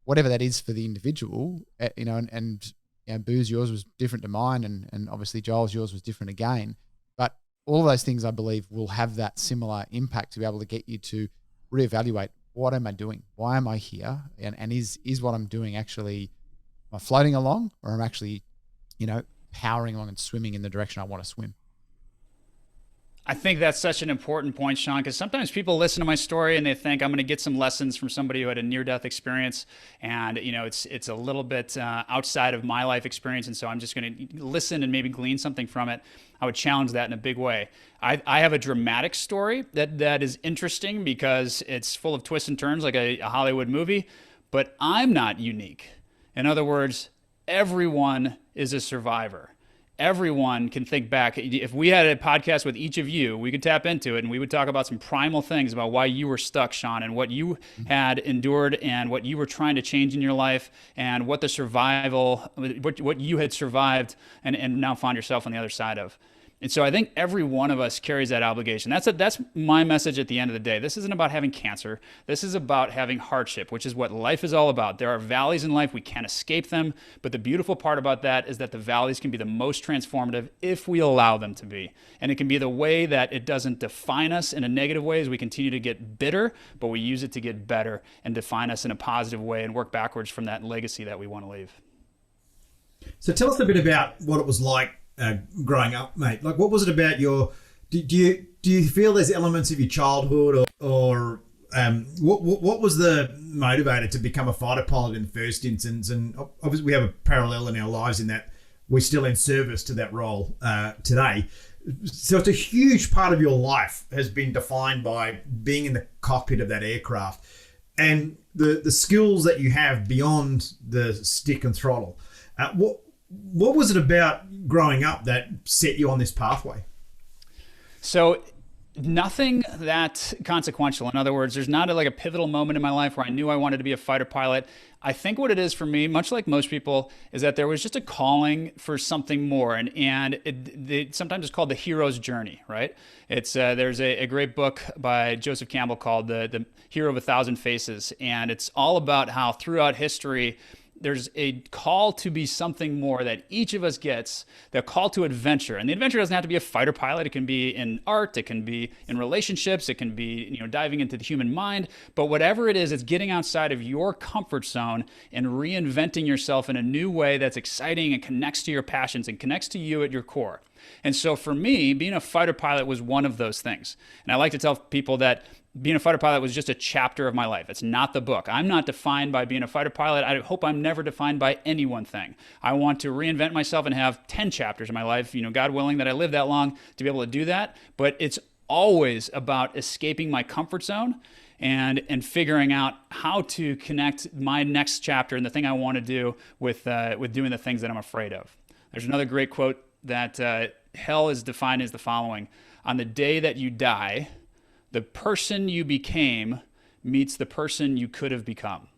whatever that is for the individual, Boo's, yours was different to mine, and obviously Joel's, yours was different again. All of those things, I believe, will have that similar impact to be able to get you to reevaluate what am I doing? Why am I here? And is what I'm doing actually, am I floating along, or am I actually, powering along and swimming in the direction I want to swim?
I think that's such an important point, Sean, because sometimes people listen to my story and they think I'm going to get some lessons from somebody who had a near-death experience, and it's a little bit outside of my life experience, and so I'm just going to listen and maybe glean something from it. I would challenge that in a big way. I have a dramatic story that is interesting because it's full of twists and turns like a Hollywood movie, but I'm not unique. In other words, everyone is a survivor. Everyone can think back. If we had a podcast with each of you, we could tap into it and we would talk about some primal things about why you were stuck, Sean, and what you had endured and what you were trying to change in your life, and what what you had survived and now found yourself on the other side of. And so I think every one of us carries that obligation. That's my message at the end of the day. This isn't about having cancer. This is about having hardship, which is what life is all about. There are valleys in life. We can't escape them. But the beautiful part about that is that the valleys can be the most transformative if we allow them to be. And it can be the way that it doesn't define us in a negative way as we continue to get bitter, but we use it to get better and define us in a positive way and work backwards from that legacy that we want to leave.
So tell us a bit about what it was like growing up, mate. Like, what was it about do you feel there's elements of your childhood or what was the motivator to become a fighter pilot in the first instance? And obviously we have a parallel in our lives in that we're still in service to that role today. So it's a huge part of your life has been defined by being in the cockpit of that aircraft and the skills that you have beyond the stick and throttle. What was it about growing up that set you on this pathway?
So nothing that consequential. In other words, there's not like a pivotal moment in my life where I knew I wanted to be a fighter pilot. I think what it is for me, much like most people, is that there was just a calling for something more. And it sometimes it's called the hero's journey, right? It's there's a great book by Joseph Campbell called The Hero of a Thousand Faces. And it's all about how throughout history, there's a call to be something more that each of us gets, the call to adventure. And the adventure doesn't have to be a fighter pilot. It can be in art. It can be in relationships. It can be, diving into the human mind. But whatever it is, it's getting outside of your comfort zone and reinventing yourself in a new way that's exciting and connects to your passions and connects to you at your core. And so for me, being a fighter pilot was one of those things. And I like to tell people that being a fighter pilot was just a chapter of my life. It's not the book. I'm not defined by being a fighter pilot. I hope I'm never defined by any one thing. I want to reinvent myself and have 10 chapters in my life, God willing that I live that long to be able to do that. But it's always about escaping my comfort zone and figuring out how to connect my next chapter and the thing I want to do with doing the things that I'm afraid of. There's another great quote that hell is defined as the following: on the day that you die, the person you became meets the person you could have become.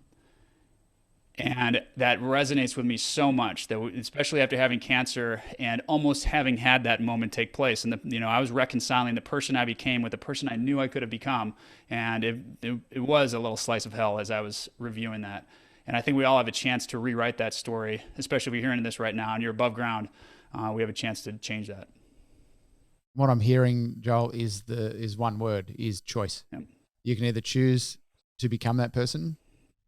And that resonates with me so much, that especially after having cancer and almost having had that moment take place. And I was reconciling the person I became with the person I knew I could have become. And it was a little slice of hell as I was reviewing that. And I think we all have a chance to rewrite that story, especially if you're hearing this right now and you're above ground. We have a chance to change that.
What I'm hearing, Joel, is one word, is choice. Yep. You can either choose to become that person,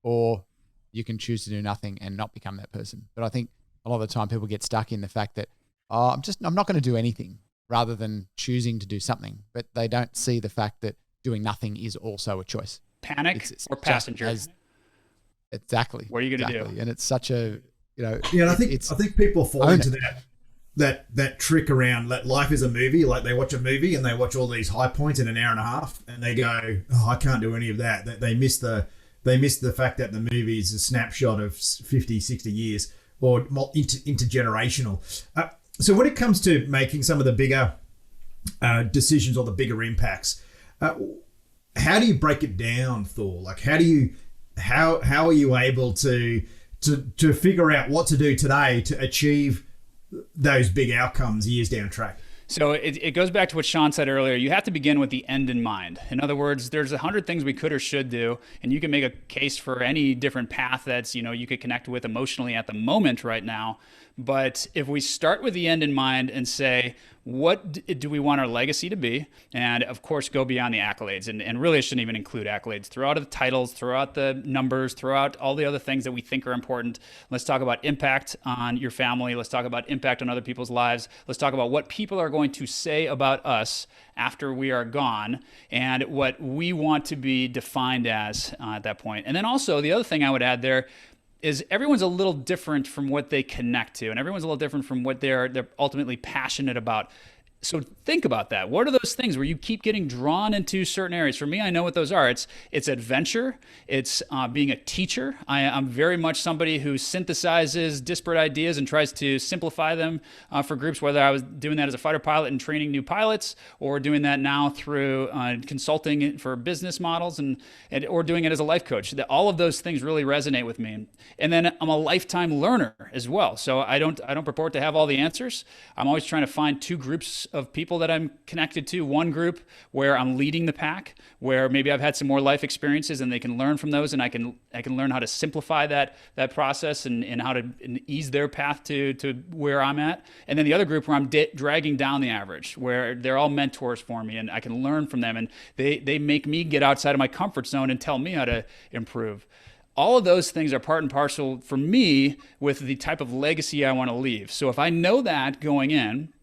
or you can choose to do nothing and not become that person. But I think a lot of the time people get stuck in the fact that, I'm not going to do anything, rather than choosing to do something. But they don't see the fact that doing nothing is also a choice.
Panic or passenger.
Exactly.
What are you going to do?
And it's such a,
Yeah, and I think people fall into that trick around that life is a movie. Like, they watch a movie and they watch all these high points in an hour and a half, and they go, "Oh, I can't do any of that." They miss the fact that the movie is a snapshot of 50, 60 years or intergenerational. So when it comes to making some of the bigger decisions or the bigger impacts, how do you break it down, Thor? Like, how are you able to figure out what to do today to achieve those big outcomes years down track?
So it goes back to what Sean said earlier. You have to begin with the end in mind. In other words, there's 100 things we could or should do, and you can make a case for any different path that's, you could connect with emotionally at the moment right now. But if we start with the end in mind and say, what do we want our legacy to be? And of course, go beyond the accolades. And really, it shouldn't even include accolades. Throw out the titles, throw out the numbers, throw out all the other things that we think are important. Let's talk about impact on your family. Let's talk about impact on other people's lives. Let's talk about what people are going to say about us after we are gone and what we want to be defined as at that point. And then also, the other thing I would add there is everyone's a little different from what they connect to, and everyone's a little different from what they're ultimately passionate about. So think about that. What are those things where you keep getting drawn into certain areas? For me, I know what those are. It's adventure. It's being a teacher. I'm very much somebody who synthesizes disparate ideas and tries to simplify them for groups, whether I was doing that as a fighter pilot and training new pilots, or doing that now through consulting for business models, or doing it as a life coach. All of those things really resonate with me. And then I'm a lifetime learner as well. So I don't purport to have all the answers. I'm always trying to find two groups of people that I'm connected to. One group where I'm leading the pack, where maybe I've had some more life experiences and they can learn from those, and I can learn how to simplify that process and how to ease their path to where I'm at. And then the other group where I'm dragging down the average, where they're all mentors for me and I can learn from them, and they make me get outside of my comfort zone and tell me how to improve. All of those things are part and parcel for me with the type of legacy I want to leave. So if I know that going in,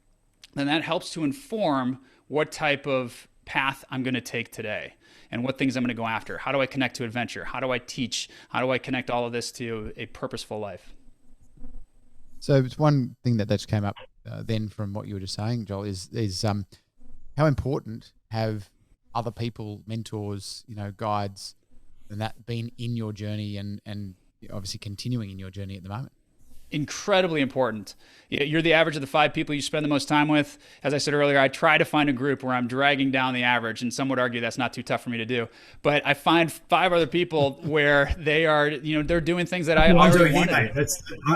then that helps to inform what type of path I'm going to take today and what things I'm going to go after. How do I connect to adventure? How do I teach? How do I connect all of this to a purposeful life?
So it's one thing that just came up then from what you were just saying, Joel, is how important have other people, mentors, guides, and that been in your journey and obviously continuing in your journey at the moment?
Incredibly important. You're the average of the 5 people you spend the most time with. As I said earlier, I try to find a group where I'm dragging down the average, and some would argue that's not too tough for me to do. But I find 5 other people where they are, they're doing things that I already want to do.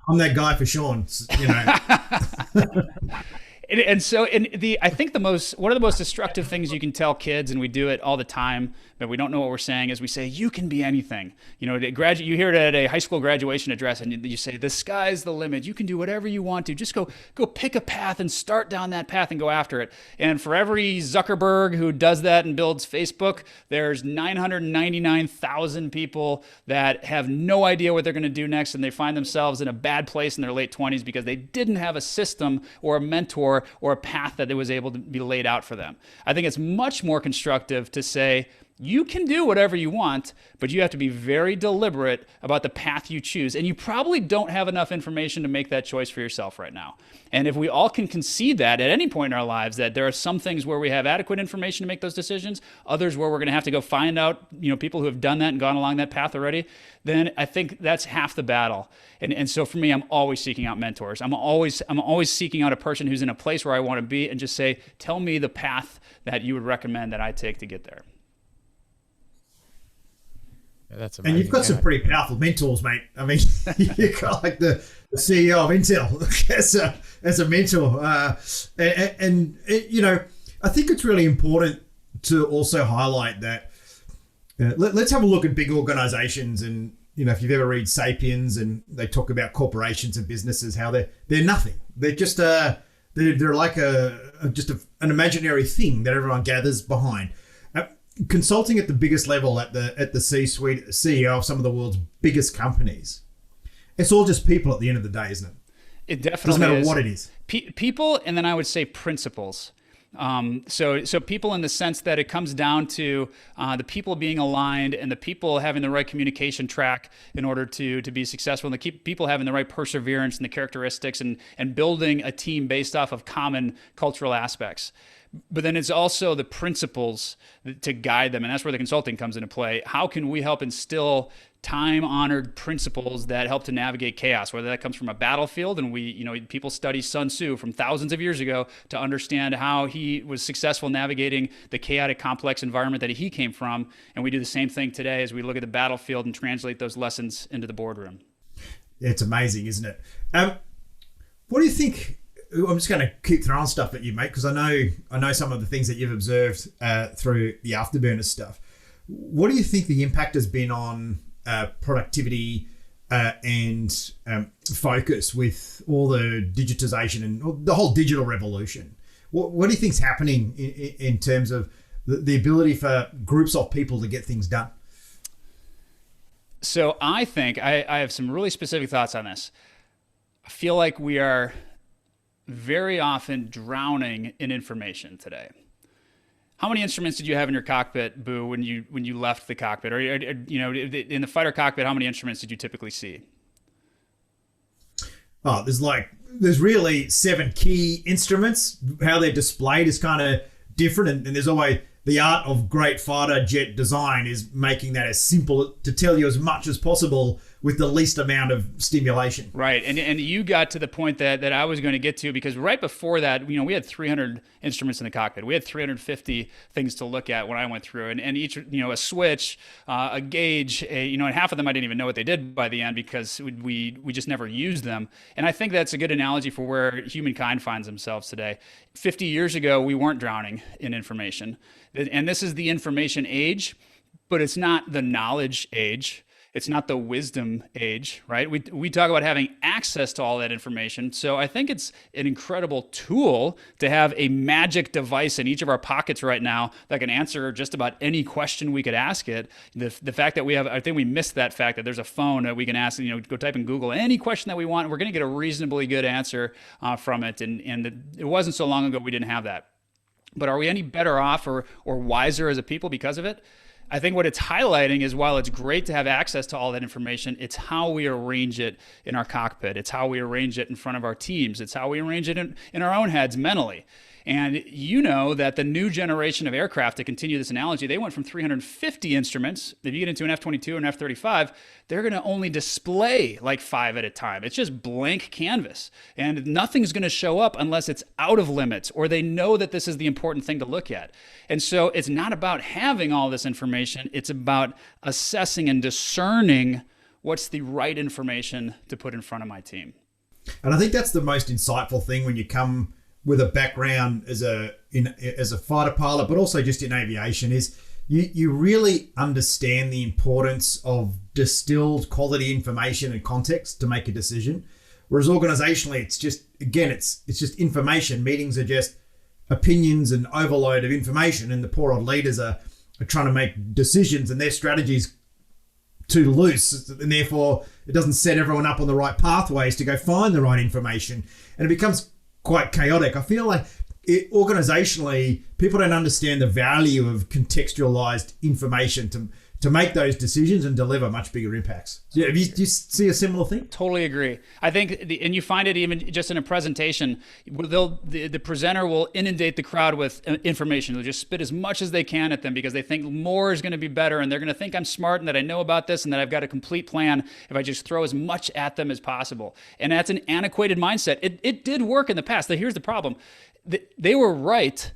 I'm that guy for Sean.
I think one of the most destructive things you can tell kids, and we do it all the time, but we don't know what we're saying, is we say, you can be anything. You hear it at a high school graduation address, and you say, the sky's the limit. You can do whatever you want to. Just go pick a path and start down that path and go after it. And for every Zuckerberg who does that and builds Facebook, there's 999,000 people that have no idea what they're going to do next, and they find themselves in a bad place in their late 20s because they didn't have a system or a mentor or a path that was able to be laid out for them. I think it's much more constructive to say, you can do whatever you want, but you have to be very deliberate about the path you choose. And you probably don't have enough information to make that choice for yourself right now. And if we all can concede that at any point in our lives, that there are some things where we have adequate information to make those decisions, others where we're going to have to go find out, people who have done that and gone along that path already, then I think that's half the battle. And so for me, I'm always seeking out mentors. I'm always seeking out a person who's in a place where I want to be and just say, tell me the path that you would recommend that I take to get there.
That's amazing.
And you've got some pretty powerful mentors, mate. I mean, you've got like the CEO of Intel as a mentor. I think it's really important to also highlight that let's have a look at big organizations. And, if you've ever read Sapiens, and they talk about corporations and businesses, how they're nothing. They're just they're like an imaginary thing that everyone gathers behind. Consulting at the biggest level, at the C-suite, CEO of some of the world's biggest companies, it's all just people at the end of the day, isn't it?
It definitely
doesn't matter
is.
what it is.
People, and then I would say principles. So people in the sense that it comes down to the people being aligned and the people having the right communication track in order to be successful, and the people having the right perseverance and the characteristics and building a team based off of common cultural aspects. But then it's also the principles to guide them. And that's where the consulting comes into play. How can we help instill time-honored principles that help to navigate chaos, whether that comes from a battlefield, and people study Sun Tzu from thousands of years ago to understand how he was successful navigating the chaotic, complex environment that he came from. And we do the same thing today as we look at the battlefield and translate those lessons into the boardroom.
It's amazing, isn't it? What do you think? I'm just going to keep throwing stuff at you, mate, because I know some of the things that you've observed through the Afterburner stuff. What do you think the impact has been on productivity, and focus with all the digitization and the whole digital revolution. What do you think's happening in terms of the ability for groups of people to get things done?
So I think I have some really specific thoughts on this. I feel like we are very often drowning in information today. How many instruments did you have in your cockpit, Boo, when you left the cockpit? Or in the fighter cockpit, how many instruments did you typically see?
Oh, there's really 7 key instruments. How they're displayed is kind of different, and there's always the art of great fighter jet design is making that as simple to tell you as much as possible with the least amount of stimulation.
Right. And you got to the point that I was going to get to, because right before that, we had 300 instruments in the cockpit. We had 350 things to look at when I went through, and each, a switch, a gauge, and half of them I didn't even know what they did by the end because we just never used them. And I think that's a good analogy for where humankind finds themselves today. 50 years ago, we weren't drowning in information. And this is the information age, but it's not the knowledge age. It's not the wisdom age, right? We talk about having access to all that information. So I think it's an incredible tool to have a magic device in each of our pockets right now that can answer just about any question we could ask it. The fact that I think we missed that fact that there's a phone that we can ask, go type in Google any question that we want. We're going to get a reasonably good answer from it. And it wasn't so long ago we didn't have that. But are we any better off or wiser as a people because of it? I think what it's highlighting is, while it's great to have access to all that information, it's how we arrange it in our cockpit. It's how we arrange it in front of our teams. It's how we arrange it in our own heads mentally. And that the new generation of aircraft, to continue this analogy, they went from 350 instruments. If you get into an F-22 or an F-35, they're going to only display like 5 at a time. It's just blank canvas. And nothing's going to show up unless it's out of limits or they know that this is the important thing to look at. And so it's not about having all this information. It's about assessing and discerning what's the right information to put in front of my team.
And I think that's the most insightful thing when you come with a background as a fighter pilot, but also just in aviation, is you really understand the importance of distilled quality information and context to make a decision. Whereas organizationally, it's just information. Meetings are just opinions and overload of information, and the poor old leaders are trying to make decisions, and their strategy's too loose, and therefore it doesn't set everyone up on the right pathways to go find the right information, and it becomes quite chaotic. I feel like organizationally, people don't understand the value of contextualized information to make those decisions and deliver much bigger impacts. Do you see a similar thing?
Totally agree. I think, and you find it even just in a presentation, the presenter will inundate the crowd with information. They'll just spit as much as they can at them because they think more is going to be better, and they're going to think I'm smart and that I know about this and that I've got a complete plan if I just throw as much at them as possible. And that's an antiquated mindset. It did work in the past. Here's the problem. They were right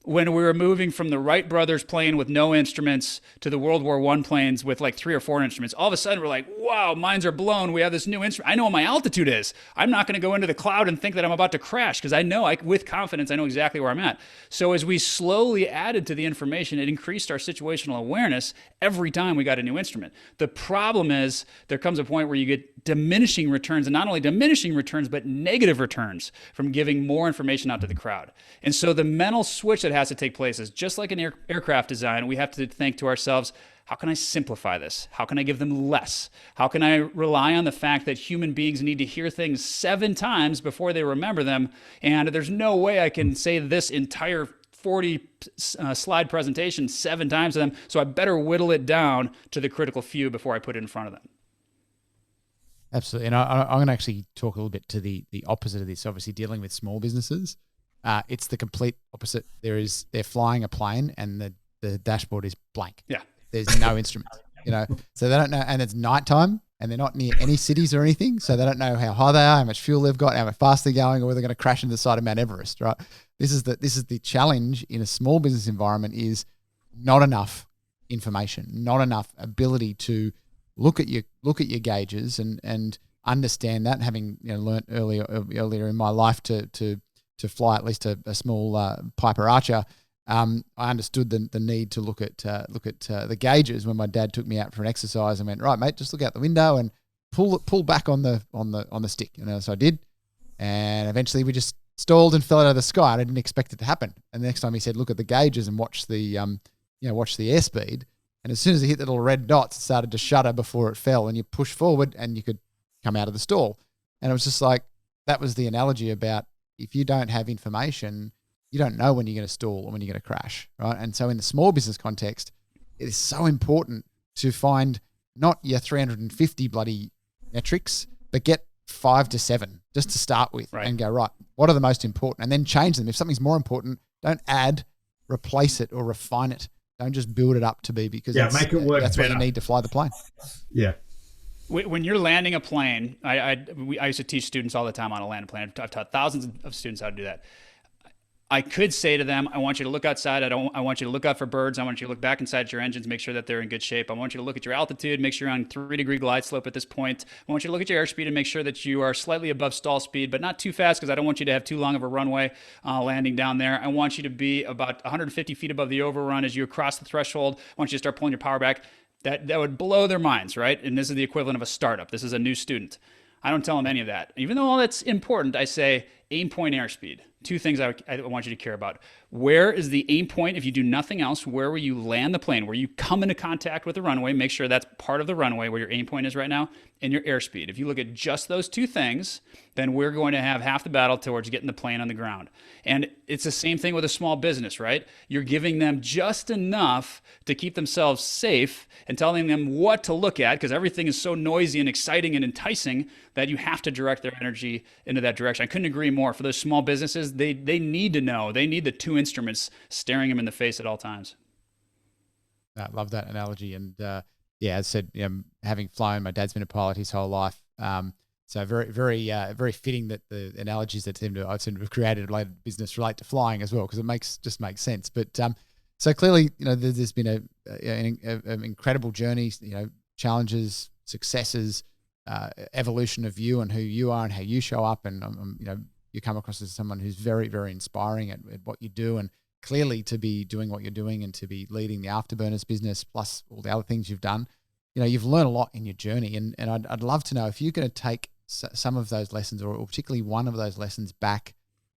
when we were moving from the Wright brothers plane with no instruments to the World War I planes with like 3 or 4 instruments. All of a sudden, we're like, wow, minds are blown. We have this new instrument. I know what my altitude is. I'm not going to go into the cloud and think that I'm about to crash because with confidence, I know exactly where I'm at. So as we slowly added to the information, it increased our situational awareness every time we got a new instrument. The problem is there comes a point where you get diminishing returns, and not only diminishing returns, but negative returns from giving more information out to the crowd. And so the mental switch that has to take place is just like an aircraft design. We have to think to ourselves, how can I simplify this? How can I give them less? How can I rely on the fact that human beings need to hear things 7 times before they remember them? And there's no way I can say this entire 40 slide presentation 7 times to them. So I better whittle it down to the critical few before I put it in front of them.
Absolutely. And I'm going to actually talk a little bit to the opposite of this. Obviously, dealing with small businesses, it's the complete opposite. They're flying a plane and the dashboard is blank.
Yeah.
There's no instrument, so they don't know. And it's nighttime and they're not near any cities or anything. So they don't know how high they are, how much fuel they've got, how fast they're going, or whether they're going to crash into the side of Mount Everest, right? This is the challenge in a small business environment, is not enough information, not enough ability to look at your gauges and understand that. Having learnt earlier in my life to fly at least a small Piper Archer, I understood the need to look at the gauges when my dad took me out for an exercise and went, right, mate, just look out the window and pull back on the stick. So I did, and eventually we just stalled and fell out of the sky. I didn't expect it to happen. And the next time he said, look at the gauges and watch the airspeed. And as soon as it hit the little red dots, it started to shudder before it fell, and you push forward and you could come out of the stall. And it was just like, that was the analogy about, if you don't have information, you don't know when you're going to stall or when you're going to crash, right? And so in the small business context, it is so important to find not your 350 bloody metrics, but get 5 to 7 just to start with, and go, right, what are the most important? And then change them. If something's more important, don't add, replace it, or refine it. Don't just build it up to be, because
make it work.
That's
better.
what you need to fly the plane.
Yeah.
When you're landing a plane, I used to teach students all the time on a landing plane. I've taught thousands of students how to do that. I could say to them, I want you to look outside. I want you to look out for birds. I want you to look back inside your engines, make sure that they're in good shape. I want you to look at your altitude, make sure you're on 3-degree glide slope at this point. I want you to look at your airspeed and make sure that you are slightly above stall speed, but not too fast, because I don't want you to have too long of a runway landing down there. I want you to be about 150 feet above the overrun as you cross the threshold. I want you to start pulling your power back. That would blow their minds, right? And this is the equivalent of a startup. This is a new student. I don't tell them any of that. Even though all that's important, I say aim point airspeed. 2 things I want you to care about. Where is the aim point? If you do nothing else, where will you land the plane? Where you come into contact with the runway, make sure that's part of the runway where your aim point is right now, and your airspeed. If you look at just those 2 things, then we're going to have half the battle towards getting the plane on the ground. And it's the same thing with a small business, right? You're giving them just enough to keep themselves safe and telling them what to look at, because everything is so noisy and exciting and enticing that you have to direct their energy into that direction. I couldn't agree more. For those small businesses, they need to know. They need the 2 instruments staring them in the face at all times.
I love that analogy. And as I said, having flown, my dad's been a pilot his whole life. So very, very, very fitting that the analogies that I seem to have created related to business relate to flying as well, because it just makes sense. But so clearly, there's been an incredible journey, challenges, successes, evolution of you and who you are and how you show up. And, you come across as someone who's very, very inspiring at what you do, and clearly to be doing what you're doing and to be leading the Afterburners business, plus all the other things you've done. You've learned a lot in your journey, and I'd love to know if you're going to take some of those lessons, or particularly one of those lessons, back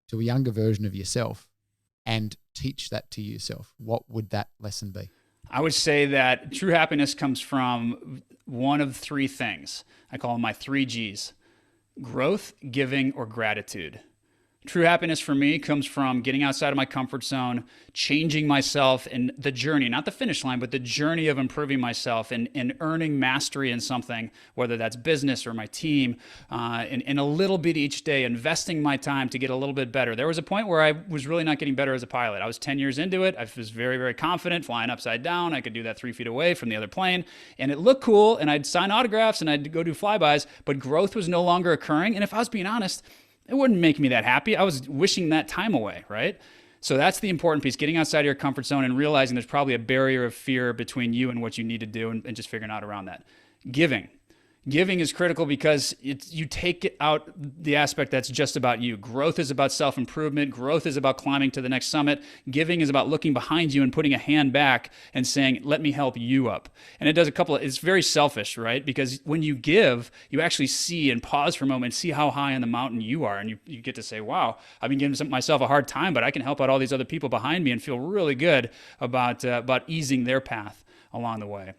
to a younger version of yourself and teach that to yourself. What would that lesson be?
I would say that true happiness comes from one of 3 things. I call them my 3 Gs: growth, giving, or gratitude. True happiness for me comes from getting outside of my comfort zone, changing myself in the journey, not the finish line, but the journey of improving myself and earning mastery in something, whether that's business or my team, and a little bit each day, investing my time to get a little bit better. There was a point where I was really not getting better as a pilot. I was 10 years into it. I was very, very confident, flying upside down. I could do that 3 feet away from the other plane, and it looked cool, and I'd sign autographs, and I'd go do flybys, but growth was no longer occurring. And if I was being honest, it wouldn't make me that happy. I was wishing that time away, right? So that's the important piece, getting outside of your comfort zone and realizing there's probably a barrier of fear between you and what you need to do, and just figuring out around that. Giving. Giving is critical because you take out the aspect that's just about you. Growth is about self-improvement. Growth is about climbing to the next summit. Giving is about looking behind you and putting a hand back and saying, let me help you up. And it does it's very selfish, right? Because when you give, you actually see and pause for a moment, see how high on the mountain you are. And you get to say, wow, I've been giving myself a hard time, but I can help out all these other people behind me and feel really good about easing their path along the way.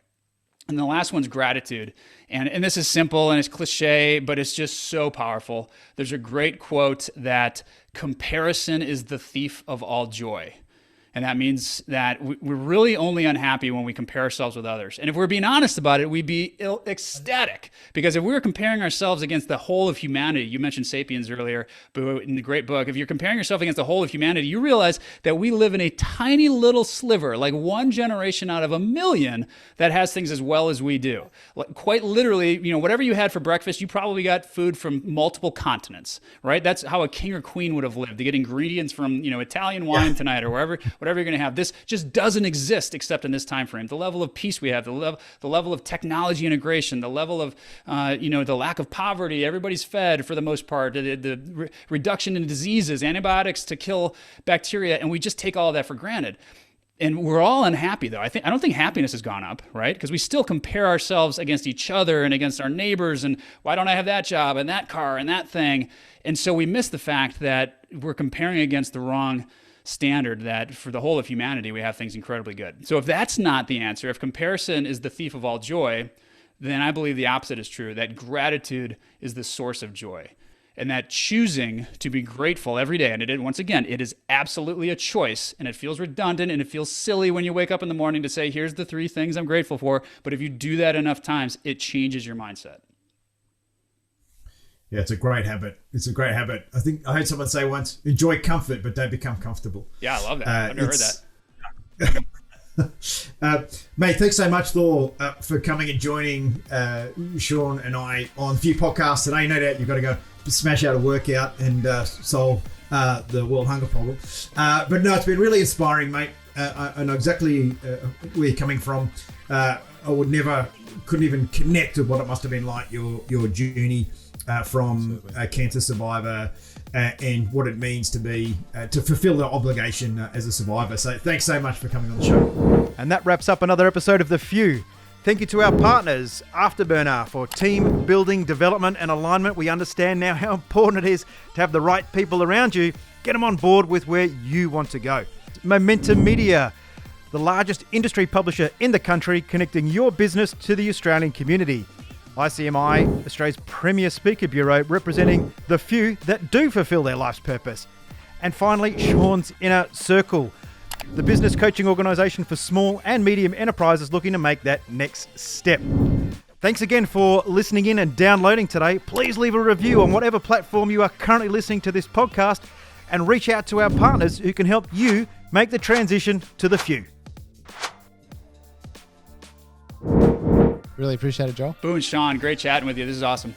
And the last one's gratitude. And this is simple and it's cliche, but it's just so powerful. There's a great quote that comparison is the thief of all joy. And that means that we're really only unhappy when we compare ourselves with others. And if we're being honest about it, we'd be ecstatic. Because if we were comparing ourselves against the whole of humanity, you mentioned Sapiens earlier in the great book, if you're comparing yourself against the whole of humanity, you realize that we live in a tiny little sliver, like one generation out of a million, that has things as well as we do. Quite literally, whatever you had for breakfast, you probably got food from multiple continents, right? That's how a king or queen would have lived. To get ingredients from, Italian wine tonight or whatever you're going to have. This just doesn't exist except in this time frame. The level of peace we have, the level of technology integration, the level of the lack of poverty. Everybody's fed for the most part. The reduction in diseases, antibiotics to kill bacteria, and we just take all of that for granted. And we're all unhappy though. I don't think happiness has gone up, right? Because we still compare ourselves against each other and against our neighbors and why don't I have that job and that car and that thing? And so we miss the fact that we're comparing against the wrong standard, that for the whole of humanity, we have things incredibly good. So if that's not the answer, if comparison is the thief of all joy, then I believe the opposite is true, that gratitude is the source of joy. And that choosing to be grateful every day, and once again, it is absolutely a choice, and it feels redundant, and it feels silly when you wake up in the morning to say, here's the 3 things I'm grateful for. But if you do that enough times, it changes your mindset.
Yeah, it's a great habit. It's a great habit. I think I heard someone say once, enjoy comfort, but don't become comfortable.
Yeah, I love that. I've never heard that.
Mate, thanks so much, Thor, for coming and joining Sean and I on a few podcasts today. No doubt you've got to go smash out a workout and solve the world hunger problem. But no, it's been really inspiring, mate. I know exactly where you're coming from. I couldn't even connect with what it must have been like, your journey from a cancer survivor and what it means to be to fulfill the obligation as a survivor. So thanks so much for coming on the show.
And that wraps up another episode of The Few. Thank you to our partners, Afterburner, for team building, development and alignment. We understand now how important it is to have the right people around you. Get them on board with where you want to go. Momentum Media, the largest industry publisher in the country, connecting your business to the Australian community. ICMI, Australia's premier speaker bureau, representing the few that do fulfill their life's purpose. And finally, Sean's Inner Circle, the business coaching organisation for small and medium enterprises looking to make that next step. Thanks again for listening in and downloading today. Please leave a review on whatever platform you are currently listening to this podcast, and reach out to our partners who can help you make the transition to the few.
Really appreciate it, Joel.
Boone, Sean, great chatting with you. This is awesome.